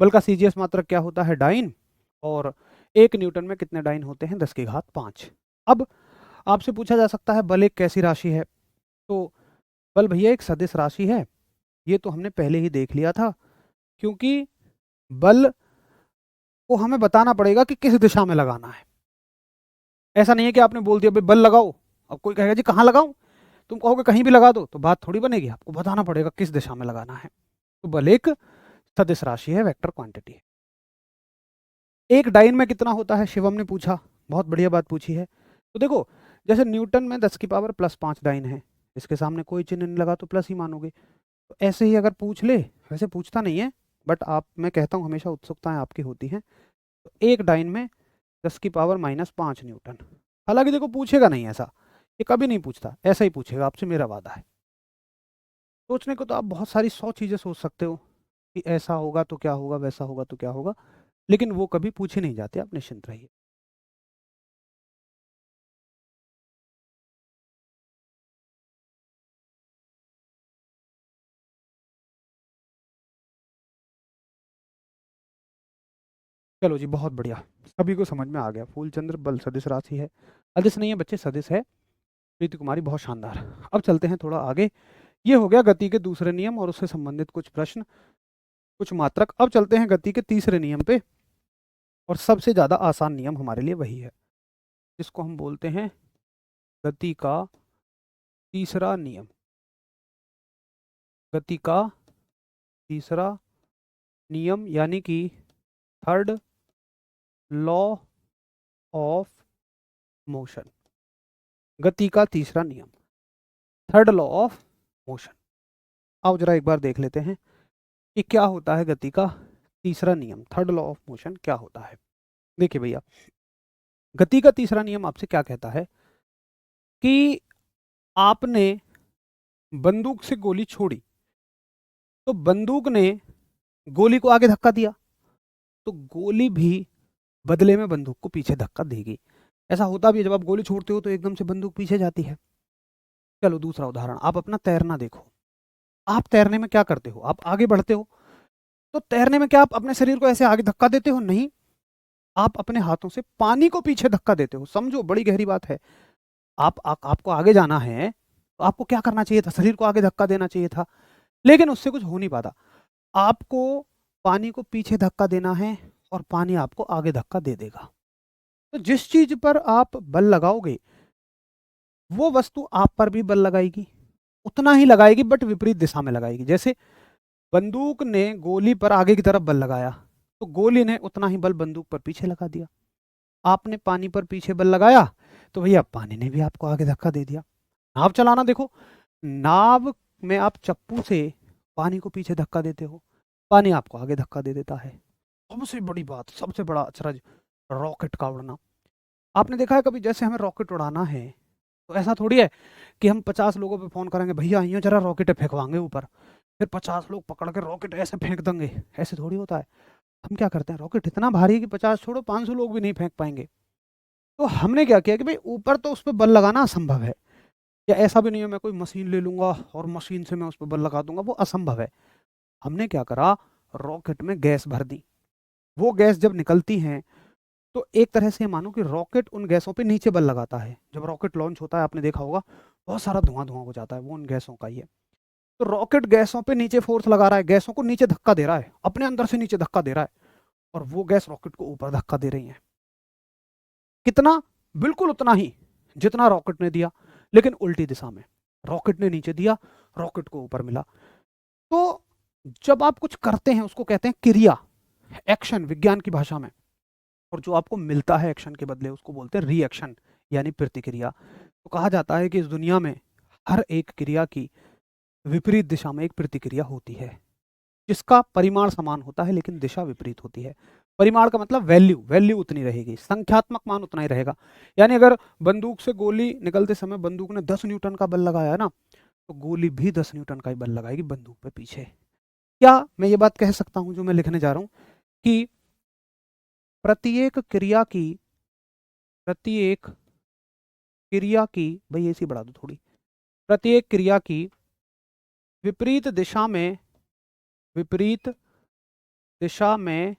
S1: बल का सीजीएस मात्रक क्या होता है, डाइन। और एक न्यूटन में कितने डाइन होते हैं, 10 की घात 5। अब आपसे पूछा जा सकता है बल एक कैसी राशि है, तो बल भैया एक सदिश राशि है। ये तो हमने पहले ही देख लिया था, क्योंकि बल को हमें बताना पड़ेगा कि किस दिशा में लगाना है। ऐसा नहीं है कि आपने बोल दिया भाई बल लगाओ, अब कोई कहेगा जी कहाँ लगाऊं, तुम कहोगे कहीं भी लगा दो, तो बात थोड़ी बनेगी। आपको बताना पड़ेगा किस दिशा में लगाना है। तो बल एक सदिश राशि है, वेक्टर क्वांटिटी है। एक डाइन में कितना होता है, शिवम ने पूछा, बहुत बढ़िया बात पूछी है। तो देखो, जैसे न्यूटन में 10 की पावर +5 डाइन है, इसके सामने कोई चिन्ह नहीं लगा तो प्लस ही मानोगे। तो ऐसे ही अगर पूछ ले, वैसे पूछता नहीं है, बट आप, मैं कहता हूँ हमेशा उत्सुकताएं आपकी होती हैं। तो एक डाइन में 10 की पावर -5 न्यूटन। हालांकि देखो पूछेगा नहीं ऐसा, ये कभी नहीं पूछता, ऐसा ही पूछेगा आपसे, मेरा वादा है। सोचने को तो आप बहुत सारी 100 चीज़ें सोच सकते हो कि ऐसा होगा तो क्या होगा, वैसा होगा तो क्या होगा, लेकिन वो कभी पूछे नहीं जाते, आप निश्चिंत रहिए। चलो जी बहुत बढ़िया, सभी को समझ में आ गया। फूलचंद्र बल सदिश राशि है, अदिश नहीं है बच्चे, सदिश है। प्रीति कुमारी बहुत शानदार। अब चलते हैं थोड़ा आगे। ये हो गया गति के दूसरे नियम और उससे संबंधित कुछ प्रश्न, कुछ मात्रक। अब चलते हैं गति के तीसरे नियम पे, और सबसे ज्यादा आसान नियम हमारे लिए वही है, जिसको हम बोलते हैं गति का तीसरा नियम। गति का तीसरा नियम, यानी कि थर्ड लॉ ऑफ मोशन। गति का तीसरा नियम, थर्ड लॉ ऑफ मोशन। आओ जरा एक बार देख लेते हैं कि क्या होता है गति का तीसरा नियम, थर्ड लॉ ऑफ मोशन क्या होता है। देखिए भैया, गति का तीसरा नियम आपसे क्या कहता है कि आपने बंदूक से गोली छोड़ी, तो बंदूक ने गोली को आगे धक्का दिया, तो गोली भी बदले में बंदूक को पीछे धक्का देगी। ऐसा होता भी है, जब आप गोली छोड़ते हो तो एकदम से बंदूक पीछे जाती है। चलो दूसरा उदाहरण, आप अपना तैरना देखो। आप तैरने में क्या करते हो, आप आगे बढ़ते हो। तो तैरने में क्या आप अपने शरीर को ऐसे आगे धक्का देते हो? नहीं, आप अपने हाथों से पानी को पीछे धक्का देते हो। समझो, बड़ी गहरी बात है। आपको आगे जाना है तो आपको क्या करना चाहिए था? शरीर को आगे धक्का देना चाहिए था, लेकिन उससे कुछ हो नहीं पाता। आपको पानी को पीछे धक्का देना है और पानी आपको आगे धक्का दे देगा। तो जिस चीज पर आप बल लगाओगे वो वस्तु आप पर भी बल लगाएगी, उतना ही लगाएगी बट विपरीत दिशा में लगाएगी। जैसे बंदूक ने गोली पर आगे की तरफ बल लगाया, तो गोली ने उतना ही बल बंदूक पर पीछे लगा दिया। आपने पानी पर पीछे बल लगाया, तो भैया पानी ने भी आपको आगे धक्का दे दिया। नाव चलाना देखो, नाव में आप चप्पू से पानी को पीछे धक्का देते हो, पानी आपको आगे धक्का दे देता है। सबसे बड़ी बात, सबसे बड़ा अचरज, रॉकेट का उड़ना। आपने देखा है कभी, जैसे हमें रॉकेट उड़ाना है तो ऐसा थोड़ी है कि हम 50 लोगों पे फोन करेंगे, भैया आइए जरा रॉकेट फेंकवाएंगे ऊपर, फिर 50 लोग पकड़ के रॉकेट ऐसे फेंक देंगे। ऐसे थोड़ी होता है। हम क्या करते हैं, रॉकेट इतना भारी है कि 50 छोड़ो 500 लोग भी नहीं फेंक पाएंगे। तो हमने क्या किया कि भाई ऊपर तो उस पर बल लगाना असंभव है, या ऐसा भी नहीं है मैं कोई मशीन ले लूंगा और मशीन से मैं उस पर बल लगा दूंगा, वो असंभव है। हमने क्या करा, रॉकेट में गैस भर दी। वो गैस जब निकलती हैं तो एक तरह से मानो कि रॉकेट उन गैसों पे नीचे बल लगाता है। जब रॉकेट लॉन्च होता है आपने देखा होगा, बहुत सारा धुआं धुआं हो जाता है, वो उन गैसों का ही है। तो रॉकेट गैसों पे नीचे फोर्स लगा रहा है, गैसों को नीचे धक्का दे रहा है, अपने अंदर से नीचे धक्का दे रहा है, और वो गैस रॉकेट को ऊपर धक्का दे रही है। कितना? बिल्कुल उतना ही जितना रॉकेट ने दिया, लेकिन उल्टी दिशा में। रॉकेट ने नीचे दिया, रॉकेट को ऊपर मिला। तो जब आप कुछ करते हैं उसको कहते हैं क्रिया, एक्शन विज्ञान की भाषा में, और जो आपको मिलता है एक्शन के बदले उसको बोलते हैं रिएक्शन, यानी प्रतिक्रिया। तो कहा जाता है कि इस दुनिया में हर एक क्रिया की विपरीत दिशा में एक प्रतिक्रिया होती है, जिसका परिमाण समान होता है लेकिन दिशा विपरीत होती है। परिमाण का मतलब वैल्यू, वैल्यू उतनी रहेगी, संख्यात्मक मान उतना ही रहेगा। यानी अगर बंदूक से गोली निकलते समय बंदूक ने 10 न्यूटन का बल लगाया है ना, तो गोली भी 10 न्यूटन का ही बल लगाएगी बंदूक पे पीछे। क्या मैं ये बात कह सकता हूं जो मैं लिखने जा रहा हूं कि प्रत्येक क्रिया की, प्रत्येक क्रिया की, भाई ऐसी बढ़ा दो थोड़ी, प्रत्येक क्रिया की विपरीत दिशा में, विपरीत दिशा में,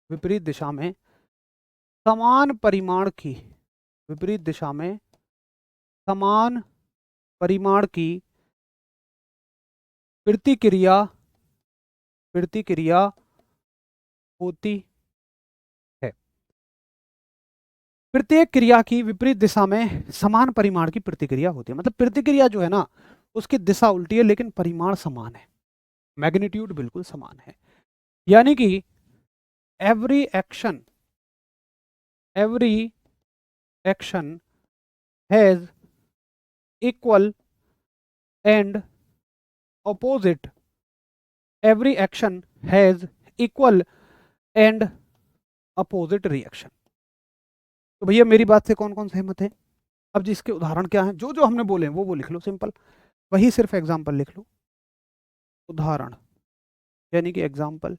S1: विपरीत दिशा में समान परिमाण की, विपरीत दिशा में समान परिमाण की प्रतिक्रिया, प्रतिक्रिया होती है। प्रत्येक क्रिया की विपरीत दिशा में समान परिमाण की प्रतिक्रिया होती है, मतलब प्रतिक्रिया जो है ना उसकी दिशा उल्टी है लेकिन परिमाण समान है, मैग्नीट्यूड बिल्कुल समान है। यानी कि every action, every action has equal and opposite, every action has equal and opposite reaction। तो भैया मेरी बात से कौन कौन सहमत है? अब जिसके उदाहरण क्या हैं, जो जो हमने बोले हैं वो लिख लो, सिंपल, वही सिर्फ एग्जाम्पल लिख लो। उदाहरण यानी कि एग्जाम्पल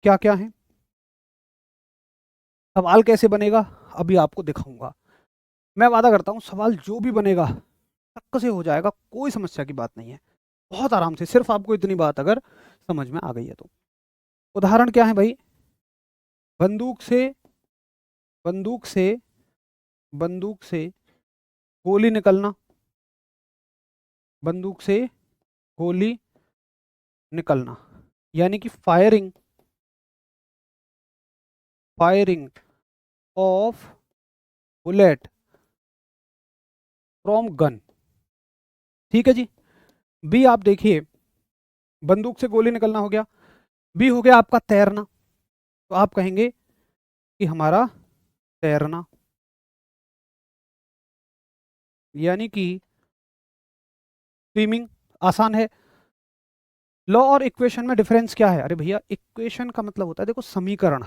S1: क्या क्या है, सवाल कैसे बनेगा अभी आपको दिखाऊंगा। मैं वादा करता हूँ सवाल जो भी बनेगा टक से हो जाएगा, कोई समस्या की बात नहीं है, बहुत आराम से, सिर्फ आपको इतनी बात अगर समझ में आ गई है तो। उदाहरण क्या है भाई, बंदूक से, बंदूक से, बंदूक से गोली निकलना, बंदूक से गोली निकलना, यानी कि firing, firing of bullet from gun. ठीक है जी। बी आप देखिए, बंदूक से गोली निकलना हो गया, बी हो गया आपका तैरना। तो आप कहेंगे कि हमारा तैरना, यानी कि स्विमिंग आसान है, लॉ और इक्वेशन में डिफरेंस क्या है? अरे भैया, इक्वेशन का मतलब होता है, देखो, समीकरण।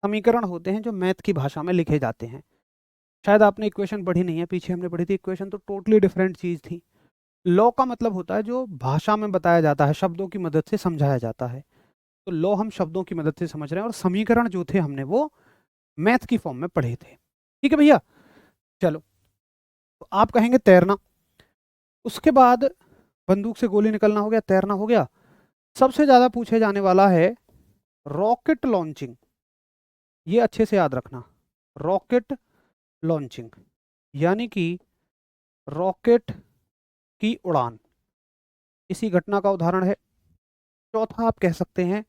S1: समीकरण होते हैं जो मैथ की भाषा में लिखे जाते हैं। शायद आपने इक्वेशन पढ़ी नहीं है, पीछे हमने पढ़ी थी इक्वेशन, तो टोटली डिफरेंट चीज थी। लॉ का मतलब होता है जो भाषा में बताया जाता है, शब्दों की मदद से समझाया जाता है। तो लॉ हम शब्दों की मदद से समझ रहे हैं, और समीकरण जो थे हमने वो मैथ की फॉर्म में पढ़े थे। ठीक है भैया। चलो, तो आप कहेंगे तैरना, उसके बाद बंदूक से गोली निकलना हो गया, तैरना हो गया। सबसे ज्यादा पूछे जाने वाला है रॉकेट लॉन्चिंग। ये अच्छे से याद रखना, रॉकेट लॉन्चिंग, यानी कि रॉकेट की उड़ान, इसी घटना का उदाहरण है। चौथा आप कह सकते हैं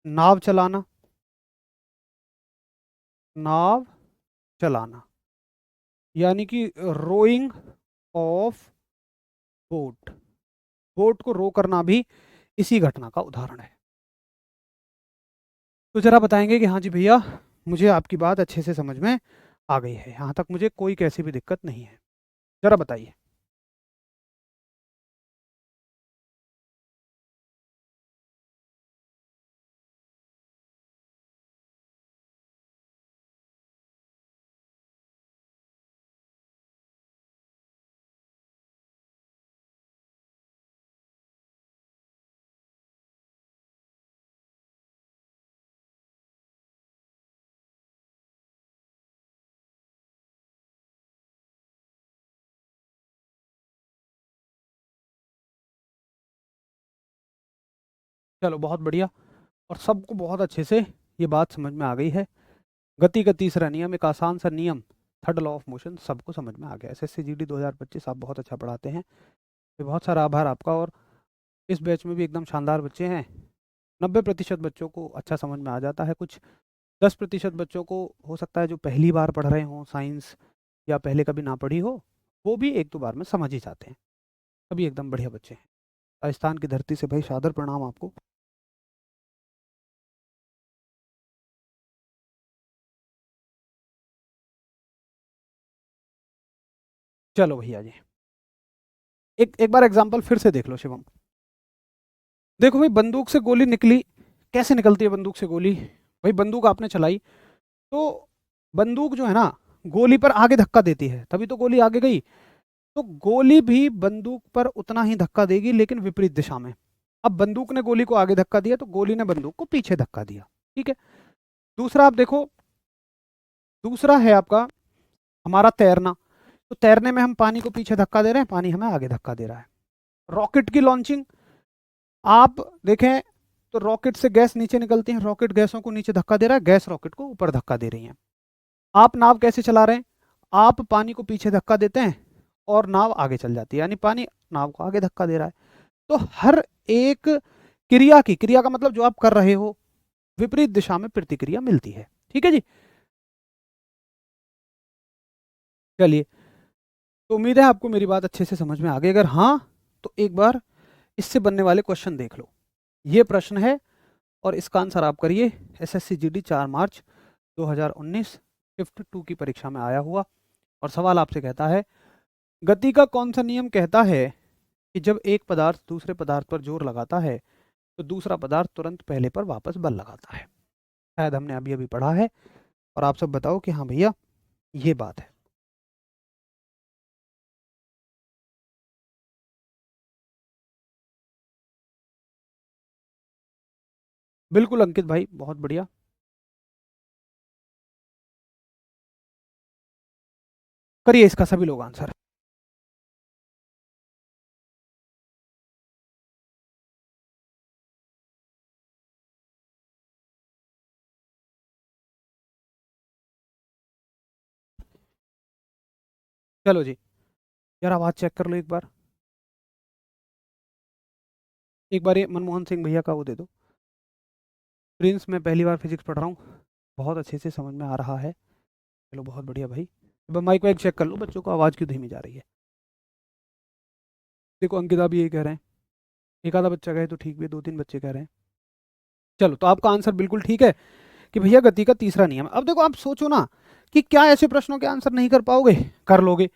S1: नाव चलाना, नाव चलाना, यानी कि रोइंग ऑफ बोट, बोट को रो करना भी इसी घटना का उदाहरण है। तो जरा बताएंगे कि हाँ जी भैया, मुझे आपकी बात अच्छे से समझ में आ गई है, यहाँ तक मुझे कोई कैसी भी दिक्कत नहीं है, जरा बताइए। चलो, बहुत बढ़िया, और सबको बहुत अच्छे से ये बात समझ में आ गई है। गति का तीसरा नियम, एक आसान सा नियम, थर्ड लॉ ऑफ मोशन, सबको समझ में आ गया। एसएससी जीडी 2025 आप बहुत अच्छा पढ़ाते हैं, ये बहुत सारा आभार आपका। और इस बैच में भी एकदम शानदार बच्चे हैं। 90% बच्चों को अच्छा समझ में आ जाता है, कुछ 10% बच्चों को हो सकता है जो पहली बार पढ़ रहे हों साइंस, या पहले कभी ना पढ़ी हो, वो भी एक दो बार में समझ ही जाते हैं। अभी एकदम बढ़िया बच्चे हैं। राजस्थान की धरती से भाई सादर प्रणाम आपको। चलो भैया जी, एक एक बार एग्जाम्पल फिर से देख लो शिवम। देखो भाई, बंदूक से गोली निकली, कैसे निकलती है बंदूक से गोली? भाई बंदूक आपने चलाई, तो बंदूक जो है ना, गोली पर आगे धक्का देती है, तभी तो गोली आगे गई। तो गोली भी बंदूक पर उतना ही धक्का देगी, लेकिन विपरीत दिशा में। अब बंदूक ने गोली को आगे धक्का दिया, तो गोली ने बंदूक को पीछे धक्का दिया। ठीक है। दूसरा आप देखो, दूसरा है आपका हमारा तैरना। तो तैरने में हम पानी को पीछे धक्का दे रहे हैं, पानी हमें आगे धक्का दे रहा है। रॉकेट की लॉन्चिंग, आप देखें तो रॉकेट से गैस नीचे निकलती है, रॉकेट गैसों को नीचे धक्का दे रहा है, गैस रॉकेट को ऊपर धक्का दे रही है। आप नाव कैसे चला रहे हैं? आप पानी को पीछे धक्का देते हैं और नाव आगे चल जाती है, यानी पानी नाव को आगे धक्का दे रहा है। तो हर एक क्रिया का मतलब जो आप कर रहे हो, विपरीत दिशा में प्रतिक्रिया मिलती है। ठीक है जी। चलिए, तो उम्मीद है आपको मेरी बात अच्छे से समझ में आ गई। अगर हाँ, तो एक बार इससे बनने वाले क्वेश्चन देख लो। ये प्रश्न है, और इसका आंसर आप करिए। एसएससी जीडी 4 मार्च 2019 शिफ्ट 2 की परीक्षा में आया हुआ। और सवाल आपसे कहता है, गति का कौन सा नियम कहता है कि जब एक पदार्थ दूसरे पदार्थ पर जोर लगाता है, तो दूसरा पदार्थ तुरंत पहले पर वापस बल लगाता है? शायद हमने अभी अभी पढ़ा है, और आप सब बताओ कि हाँ भैया, ये बात है। बिल्कुल अंकित भाई, बहुत बढ़िया। करिए इसका सभी लोग आंसर। चलो जी, यार आवाज चेक कर लो एक बार। एक बार ये मनमोहन सिंह भैया का वो दे दो। प्रिंस, मैं पहली बार फिजिक्स पढ़ रहा हूँ, बहुत अच्छे से समझ में आ रहा है। चलो बहुत बढ़िया भाई। अब माइक वाइक चेक कर लो, बच्चों को आवाज़ क्यों धीमी जा रही है। देखो अंकिता भी यही कह रहे हैं, एक आधा बच्चा कहे तो ठीक भी है, दो तीन बच्चे कह रहे हैं। चलो, तो आपका आंसर बिल्कुल ठीक है कि भैया गति का तीसरा नियम। अब देखो, आप सोचो ना कि क्या ऐसे प्रश्नों के आंसर नहीं कर पाओगे? कर लोगे।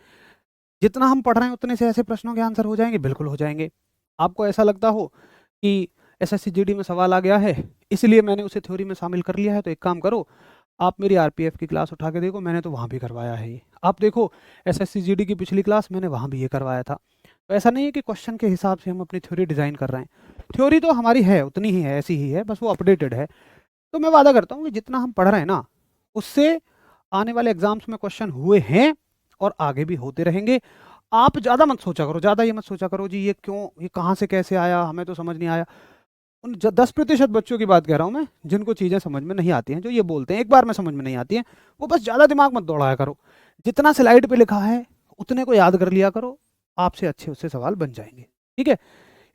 S1: जितना हम पढ़ रहे हैं उतने से ऐसे प्रश्नों के आंसर हो जाएंगे, बिल्कुल हो जाएंगे। आपको ऐसा लगता हो कि एसएससी जीडी में सवाल आ गया है, इसलिए मैंने उसे थ्योरी में शामिल कर लिया है। तो एक काम करो, आप मेरी आरपीएफ की क्लास उठा के देखो, मैंने तो वहाँ भी करवाया है ये। आप देखो एसएससी जीडी की पिछली क्लास मैंने वहाँ भी ये करवाया था। तो ऐसा नहीं है कि क्वेश्चन के हिसाब से हम अपनी थ्योरी डिज़ाइन कर रहे हैं। थ्योरी तो हमारी है, उतनी ही है, ऐसी ही है, बस वो अपडेटेड है। तो मैं वादा करता हूँ कि जितना हम पढ़ रहे हैं ना, उससे आने वाले एग्जाम्स में क्वेश्चन हुए हैं और आगे भी होते रहेंगे। आप ज़्यादा मत सोचा करो, ज़्यादा ये मत सोचा करो जी ये क्यों, ये कहाँ से कैसे आया, हमें तो समझ नहीं आया। उन 10% बच्चों की बात कह रहा हूँ मैं, जिनको चीज़ें समझ में नहीं आती हैं, जो ये बोलते हैं एक बार में समझ में नहीं आती हैं, वो बस ज़्यादा दिमाग मत दौड़ाया करो। जितना स्लाइड पे लिखा है उतने को याद कर लिया करो, आपसे अच्छे उससे सवाल बन जाएंगे। ठीक है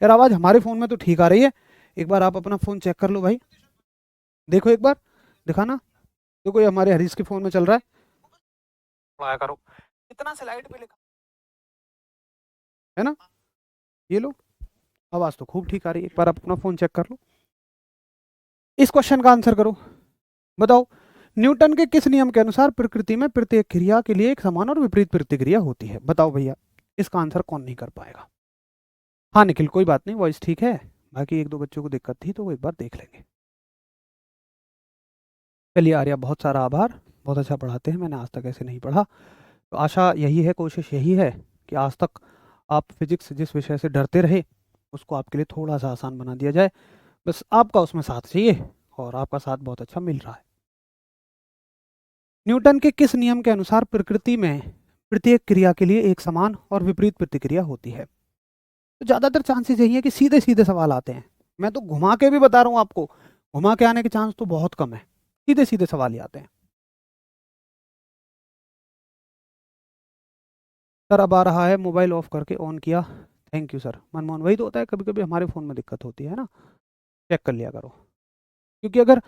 S1: यार, आवाज़ हमारे फ़ोन में तो ठीक आ रही है। एक बार आप अपना फ़ोन चेक कर लो भाई, देखो एक बार, दिखाना। देखो ये हमारे हरीश के फ़ोन में चल रहा है, पढ़ाया करो। इतना स्लाइड पे लिखा है ना, ये लो, आवाज़ तो खूब ठीक आ रही है। एक बार आप अपना फ़ोन चेक कर लो, इस क्वेश्चन का आंसर करो। बताओ, न्यूटन के किस नियम के अनुसार प्रकृति में प्रत्येक क्रिया के लिए एक समान और विपरीत प्रतिक्रिया होती है? बताओ भैया, इसका आंसर कौन नहीं कर पाएगा? हाँ निखिल, कोई बात नहीं, वॉइस ठीक है, बाकी एक दो बच्चों को दिक्कत थी तो वो एक बार देख लेंगे। चलिए आर्या, बहुत सारा आभार, बहुत अच्छा पढ़ाते हैं, मैंने आज तक ऐसे नहीं पढ़ा। तो आशा यही है, कोशिश यही है कि आज तक आप फिजिक्स जिस विषय से डरते रहे उसको आपके लिए थोड़ा सा आसान बना दिया जाए। बस आपका उसमें साथ चाहिए और आपका साथ बहुत अच्छा मिल रहा है। न्यूटन के किस नियम के अनुसार प्रकृति में प्रत्येक क्रिया के लिए एक समान और विपरीत प्रतिक्रिया होती है? तो ज़्यादातर चांसेस यही है कि सीधे सीधे सवाल आते हैं। मैं तो घुमा के भी बता रहा हूँ आपको, घुमा के आने के चांस तो बहुत कम है, सीधे सीधे सवाल ही आते हैं। सर अब आ रहा है, मोबाइल ऑफ करके ऑन किया, थैंक यू सर। मनमोहन, वही तो होता है, कभी कभी हमारे फ़ोन में दिक्कत होती है ना, चेक कर लिया करो। क्योंकि अगर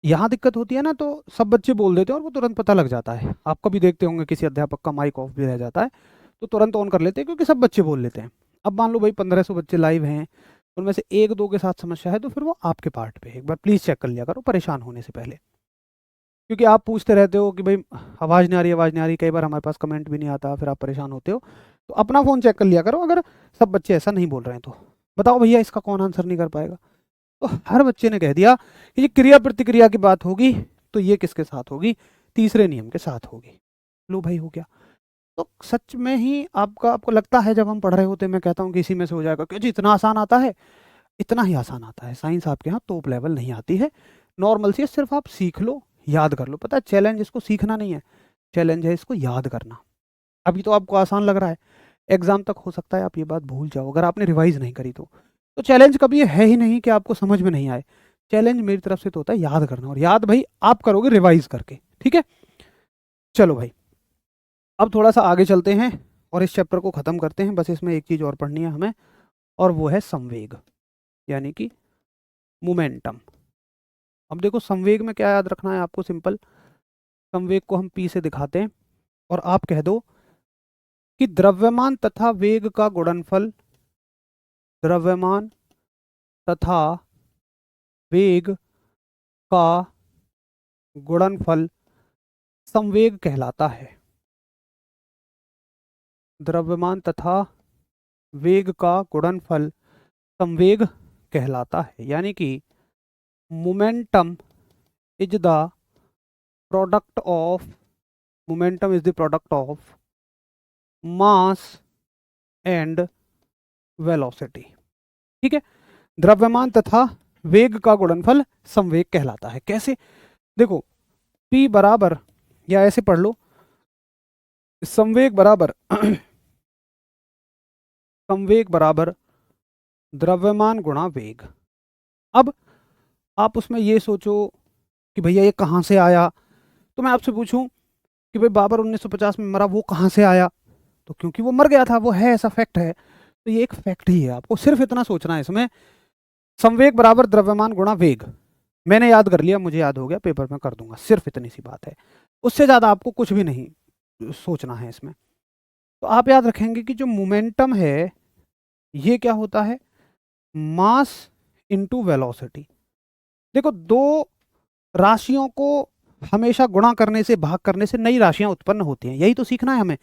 S1: यहाँ दिक्कत होती है ना तो सब बच्चे बोल देते हैं और वो तुरंत पता लग जाता है। आप कभी देखते होंगे किसी अध्यापक का माइक ऑफ भी रह जाता है तो तुरंत ऑन कर लेते हैं, क्योंकि सब बच्चे बोल लेते हैं। अब मान लो भाई 1500 बच्चे लाइव हैं, उनमें से एक दो के साथ समस्या है तो फिर वो आपके पार्ट पे एक बार प्लीज़ चेक कर लिया करो परेशान होने से पहले। क्योंकि आप पूछते रहते हो कि भाई आवाज़ नहीं आ रही, आवाज़ नहीं आ रही, कई बार हमारे पास कमेंट भी नहीं आता, फिर आप परेशान होते हो। तो अपना फ़ोन चेक कर लिया करो, अगर सब बच्चे ऐसा नहीं बोल रहे हैं तो। बताओ भैया, इसका कौन आंसर नहीं कर पाएगा? तो हर बच्चे ने कह दिया कि ये क्रिया प्रतिक्रिया की बात होगी तो ये किसके साथ होगी? तीसरे नियम के साथ होगी। लो भाई, हो गया। तो सच में ही आपको लगता है जब हम पढ़ रहे होते हैं, मैं कहता हूँ कि इसी में से हो जाएगा, क्यों जी इतना आसान आता है? इतना ही आसान आता है। साइंस आपके यहाँ टॉप लेवल नहीं आती है, नॉर्मल सी है, सिर्फ आप सीख लो, याद कर लो। पता है चैलेंज इसको सीखना नहीं है, चैलेंज है इसको याद करना। अभी तो आपको आसान लग रहा है, एग्जाम तक हो सकता है आप ये बात भूल जाओ अगर आपने रिवाइज नहीं करी तो चैलेंज कभी ये है ही नहीं कि आपको समझ में नहीं आए। चैलेंज मेरी तरफ से तो होता है याद करना, और याद भाई आप करोगे रिवाइज करके। ठीक है, चलो भाई, अब थोड़ा सा आगे चलते हैं और इस चैप्टर को ख़त्म करते हैं। बस इसमें एक चीज़ और पढ़नी है हमें, और वो है संवेग, यानी कि मोमेंटम। अब देखो संवेग में क्या याद रखना है आपको, सिंपल। संवेग को हम पी से दिखाते हैं और आप कह दो कि द्रव्यमान तथा वेग का गुणनफल, द्रव्यमान तथा वेग का गुणनफल संवेग कहलाता है। द्रव्यमान तथा वेग का गुणनफल संवेग कहलाता है, यानी कि momentum is the product of, momentum is the product of mass and velocity. ठीक है, द्रव्यमान तथा वेग का गुणनफल संवेग कहलाता है। कैसे? देखो, P बराबर, या ऐसे पढ़ लो, संवेग बराबर संवेग बराबर द्रव्यमान गुणा वेग। अब आप उसमें ये सोचो कि भैया ये कहाँ से आया, तो मैं आपसे पूछूं कि भाई बाबर 1950 में मरा, वो कहाँ से आया? तो क्योंकि वो मर गया था, वो है, ऐसा फैक्ट है। तो ये एक फैक्ट ही है, आपको सिर्फ इतना सोचना है इसमें, संवेग बराबर द्रव्यमान गुणा वेग। मैंने याद कर लिया, मुझे याद हो गया, पेपर में कर दूंगा, सिर्फ इतनी सी बात है, उससे ज़्यादा आपको कुछ भी नहीं सोचना है इसमें। तो आप याद रखेंगे कि जो मोमेंटम है ये क्या होता है? Mass into velocity. देखो, दो राशियों को हमेशा गुणा करने से, भाग करने से नई राशियां उत्पन्न होती हैं, यही तो सीखना है हमें।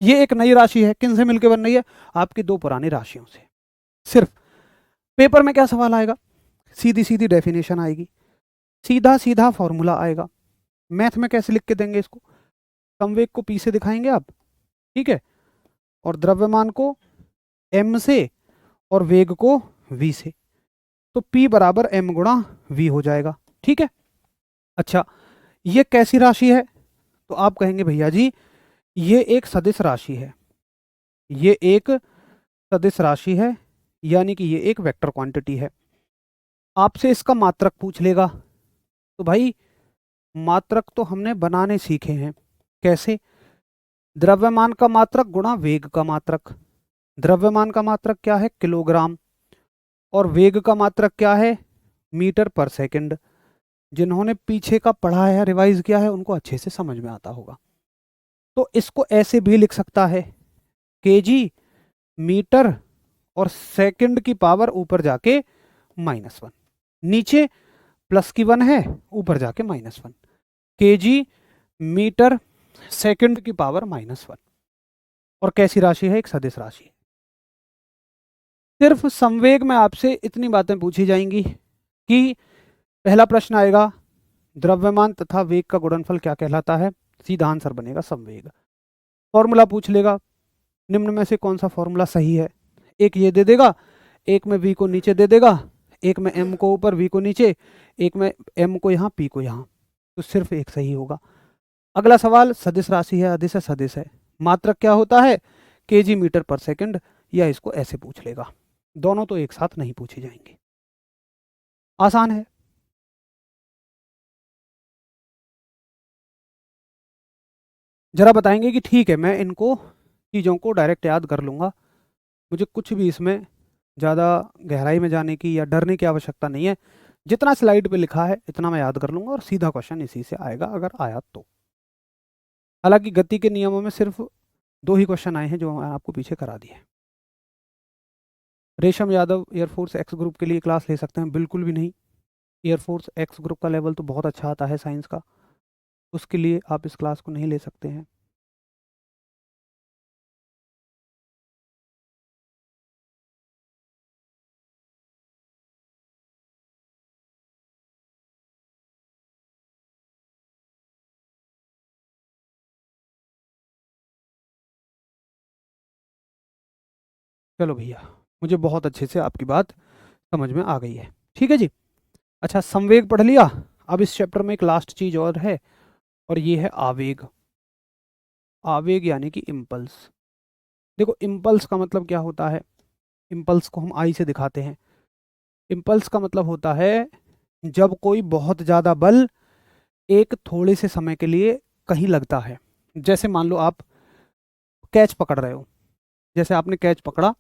S1: ये एक नई राशि है, किन से मिलकर बन रही है? आपकी दो पुरानी राशियों से। सिर्फ पेपर में क्या सवाल आएगा, सीधी सीधी डेफिनेशन आएगी, सीधा सीधा फॉर्मूला आएगा। मैथ में कैसे लिख के देंगे इसको, संवेग को पी से दिखाएंगे आप, ठीक है, और द्रव्यमान को एम से और वेग को वी से, तो P बराबर एम गुणा वी हो जाएगा, ठीक है। अच्छा, ये कैसी राशि है, तो आप कहेंगे भैया जी ये एक सदिश राशि है, ये एक सदिश राशि है, यानी कि ये एक वेक्टर क्वांटिटी है। आपसे इसका मात्रक पूछ लेगा, तो भाई मात्रक तो हमने बनाने सीखे हैं, कैसे, द्रव्यमान का मात्रक गुणा वेग का मात्रक। द्रव्यमान का मात्रक क्या है, किलोग्राम, और वेग का मात्रक क्या है, मीटर पर सेकंड। जिन्होंने पीछे का पढ़ा है, रिवाइज किया है, उनको अच्छे से समझ में आता होगा। तो इसको ऐसे भी लिख सकता है, केजी, मीटर और सेकंड की पावर ऊपर जाके -1, नीचे प्लस की 1 है, ऊपर जाके -1, केजी, मीटर, सेकंड की पावर -1। और कैसी राशि है, एक सदिश राशि है। सिर्फ संवेग में आपसे इतनी बातें पूछी जाएंगी कि पहला प्रश्न आएगा, द्रव्यमान तथा वेग का गुणनफल क्या कहलाता है, सीधा आंसर बनेगा संवेग। फॉर्मूला पूछ लेगा, निम्न में से कौन सा फॉर्मूला सही है, एक ये दे देगा, एक में v को नीचे दे देगा, एक में m को ऊपर v को नीचे, एक में m को यहाँ p को यहाँ, तो सिर्फ एक सही होगा। अगला सवाल, सदिश राशि है, अदिश है, सदिश है, मात्रक क्या होता है, केजी मीटर पर सेकंड, या इसको ऐसे पूछ लेगा। दोनों तो एक साथ नहीं पूछे जाएंगे, आसान है। जरा बताएंगे कि ठीक है मैं इनको चीज़ों को डायरेक्ट याद कर लूँगा, मुझे कुछ भी इसमें ज़्यादा गहराई में जाने की या डरने की आवश्यकता नहीं है, जितना स्लाइड पे लिखा है इतना मैं याद कर लूँगा और सीधा क्वेश्चन इसी से आएगा अगर आया तो। हालांकि गति के नियमों में सिर्फ 2 ही क्वेश्चन आए हैं जो मैं आपको पीछे करा दिए। रेशम यादव एयरफोर्स एक्स ग्रुप के लिए क्लास ले सकते हैं, बिल्कुल भी नहीं। एयरफोर्स एक्स ग्रुप का लेवल तो बहुत अच्छा आता है साइंस का, उसके लिए आप इस क्लास को नहीं ले सकते हैं। चलो भैया, मुझे बहुत अच्छे से आपकी बात समझ में आ गई है, ठीक है जी। अच्छा, संवेग पढ़ लिया, अब इस चैप्टर में एक लास्ट चीज और है, और ये है आवेग। आवेग यानी कि इम्पल्स। देखो इम्पल्स का मतलब क्या होता है, इम्पल्स को हम आई से दिखाते हैं। इम्पल्स का मतलब होता है जब कोई बहुत ज़्यादा बल एक थोड़े से समय के लिए कहीं लगता है। जैसे मान लो आप कैच पकड़ रहे हो, जैसे आपने कैच पकड़ा,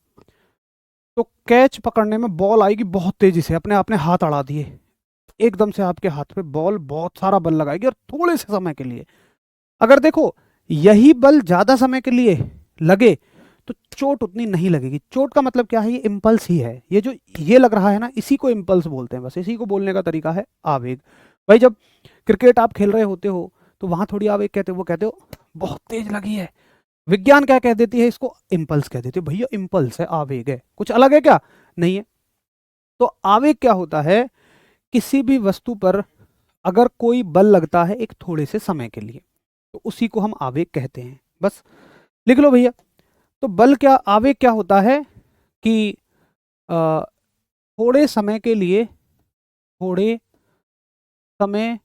S1: तो कैच पकड़ने में बॉल आएगी बहुत तेजी से, अपने आपने हाथ अड़ा दिए, एकदम से आपके हाथ पे बॉल बहुत सारा बल लगाएगी और थोड़े से समय के लिए। अगर देखो यही बल ज्यादा समय के लिए लगे तो चोट उतनी नहीं लगेगी। चोट का मतलब क्या है, ये इम्पल्स ही है, ये जो ये लग रहा है ना, इसी को इम्पल्स बोलते हैं, बस इसी को बोलने का तरीका है आवेग। भाई जब क्रिकेट आप खेल रहे होते हो तो वहां थोड़ी आवेग कहते हो, वो कहते हो बहुत तेज लगी है। विज्ञान क्या कह देती है, इसको इम्पल्स कह देती है। भैया इम्पल्स है, आवेग है, कुछ अलग है क्या, नहीं है। तो आवेग क्या होता है, किसी भी वस्तु पर अगर कोई बल लगता है एक थोड़े से समय के लिए तो उसी को हम आवेग कहते हैं, बस लिख लो भैया। तो बल क्या, आवेग क्या होता है कि अ, थोड़े समय के लिए, थोड़े समय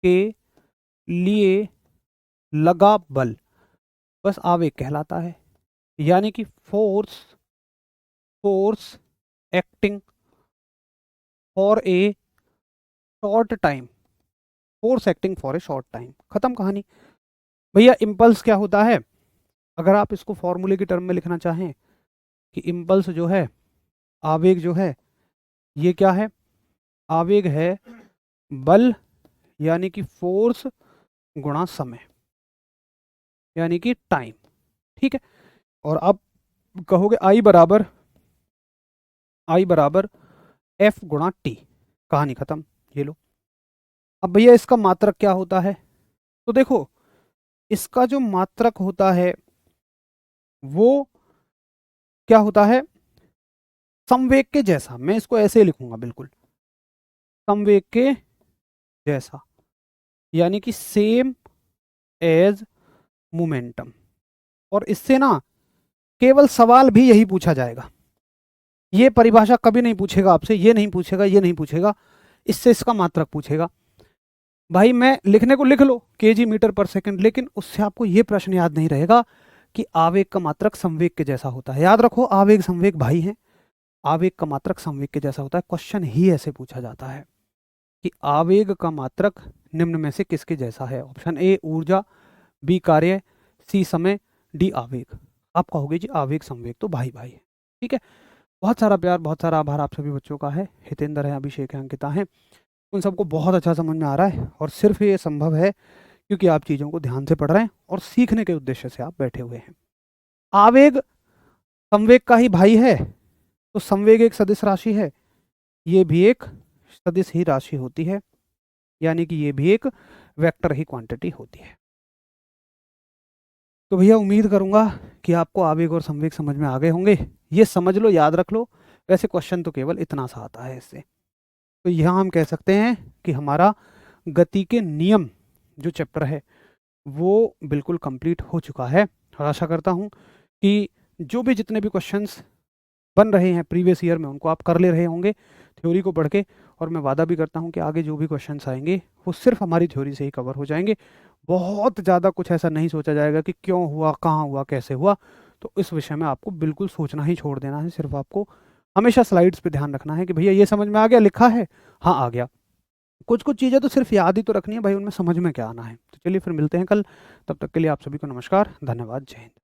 S1: के लिए लगा बल, बस आवेग कहलाता है। यानी कि force, force acting for a short time, force acting for a short time, खत्म कहानी। भैया इम्पल्स क्या होता है, अगर आप इसको फॉर्मूले की टर्म में लिखना चाहें कि इम्पल्स जो है, आवेग जो है, ये क्या है, आवेग है बल यानी कि फोर्स गुणा समय यानी कि टाइम, ठीक है। और आप कहोगे आई बराबर एफ गुणा टी, कहानी खत्म, ये लो। अब भैया इसका मात्रक क्या होता है, तो देखो इसका जो मात्रक होता है वो क्या होता है, संवेग के जैसा, मैं इसको ऐसे लिखूंगा बिल्कुल, संवेग के जैसा, यानी कि सेम एज मोमेंटम। और इससे ना केवल सवाल भी यही पूछा जाएगा, ये परिभाषा कभी नहीं पूछेगा आपसे, ये नहीं पूछेगा, ये नहीं पूछेगा, इससे इसका मात्रक पूछेगा। भाई मैं लिखने को लिख लो केजी मीटर पर सेकंड, लेकिन उससे आपको ये प्रश्न याद नहीं रहेगा कि आवेग का मात्रक संवेग के जैसा होता है। याद रखो, आवेग संवेग भाई हैं, आवेग का मात्रक संवेग के जैसा होता है। क्वेश्चन ही ऐसे पूछा जाता है कि आवेग का मात्रक निम्न में से किसके जैसा है। ऑप्शन ए ऊर्जा, बी कार्य, सी समय, डी आवेग। आप कहोगे जी आवेग संवेग तो भाई भाई है। ठीक है, बहुत सारा प्यार, बहुत सारा आभार आप सभी बच्चों का है। हितेंद्र है, अभिषेक है, अंकिता है, उन सबको बहुत अच्छा समझ में आ रहा है, और सिर्फ ये संभव है क्योंकि आप चीज़ों को ध्यान से पढ़ रहे हैं और सीखने के उद्देश्य से आप बैठे हुए हैं। आवेग संवेग का ही भाई है, तो संवेग एक सदिश राशि है, ये भी एक सदिश ही राशि होती है, यानी कि ये भी एक वेक्टर ही क्वांटिटी होती है। तो भैया उम्मीद करूंगा कि आपको आवेग और संवेग समझ में आ गए होंगे। ये समझ लो, याद रख लो, वैसे क्वेश्चन तो केवल इतना सा आता है इससे। तो यहाँ हम कह सकते हैं कि हमारा गति के नियम जो चैप्टर है वो बिल्कुल कंप्लीट हो चुका है। और आशा करता हूँ कि जो भी जितने भी क्वेश्चंस बन रहे हैं प्रीवियस ईयर में उनको आप कर ले रहे होंगे थ्योरी को पढ़ के। और मैं वादा भी करता हूँ कि आगे जो भी क्वेश्चंस आएंगे वो सिर्फ हमारी थ्योरी से ही कवर हो जाएंगे। बहुत ज़्यादा कुछ ऐसा नहीं सोचा जाएगा कि क्यों हुआ, कहाँ हुआ, कैसे हुआ। तो इस विषय में आपको बिल्कुल सोचना ही छोड़ देना है। सिर्फ आपको हमेशा स्लाइड्स पे ध्यान रखना है कि भैया ये समझ में आ गया, लिखा है, हाँ आ गया। कुछ कुछ चीज़ें तो सिर्फ याद ही तो रखनी है भाई, उनमें समझ में क्या आना है। तो चलिए फिर मिलते हैं कल, तब तक के लिए आप सभी को नमस्कार, धन्यवाद, जय हिंद।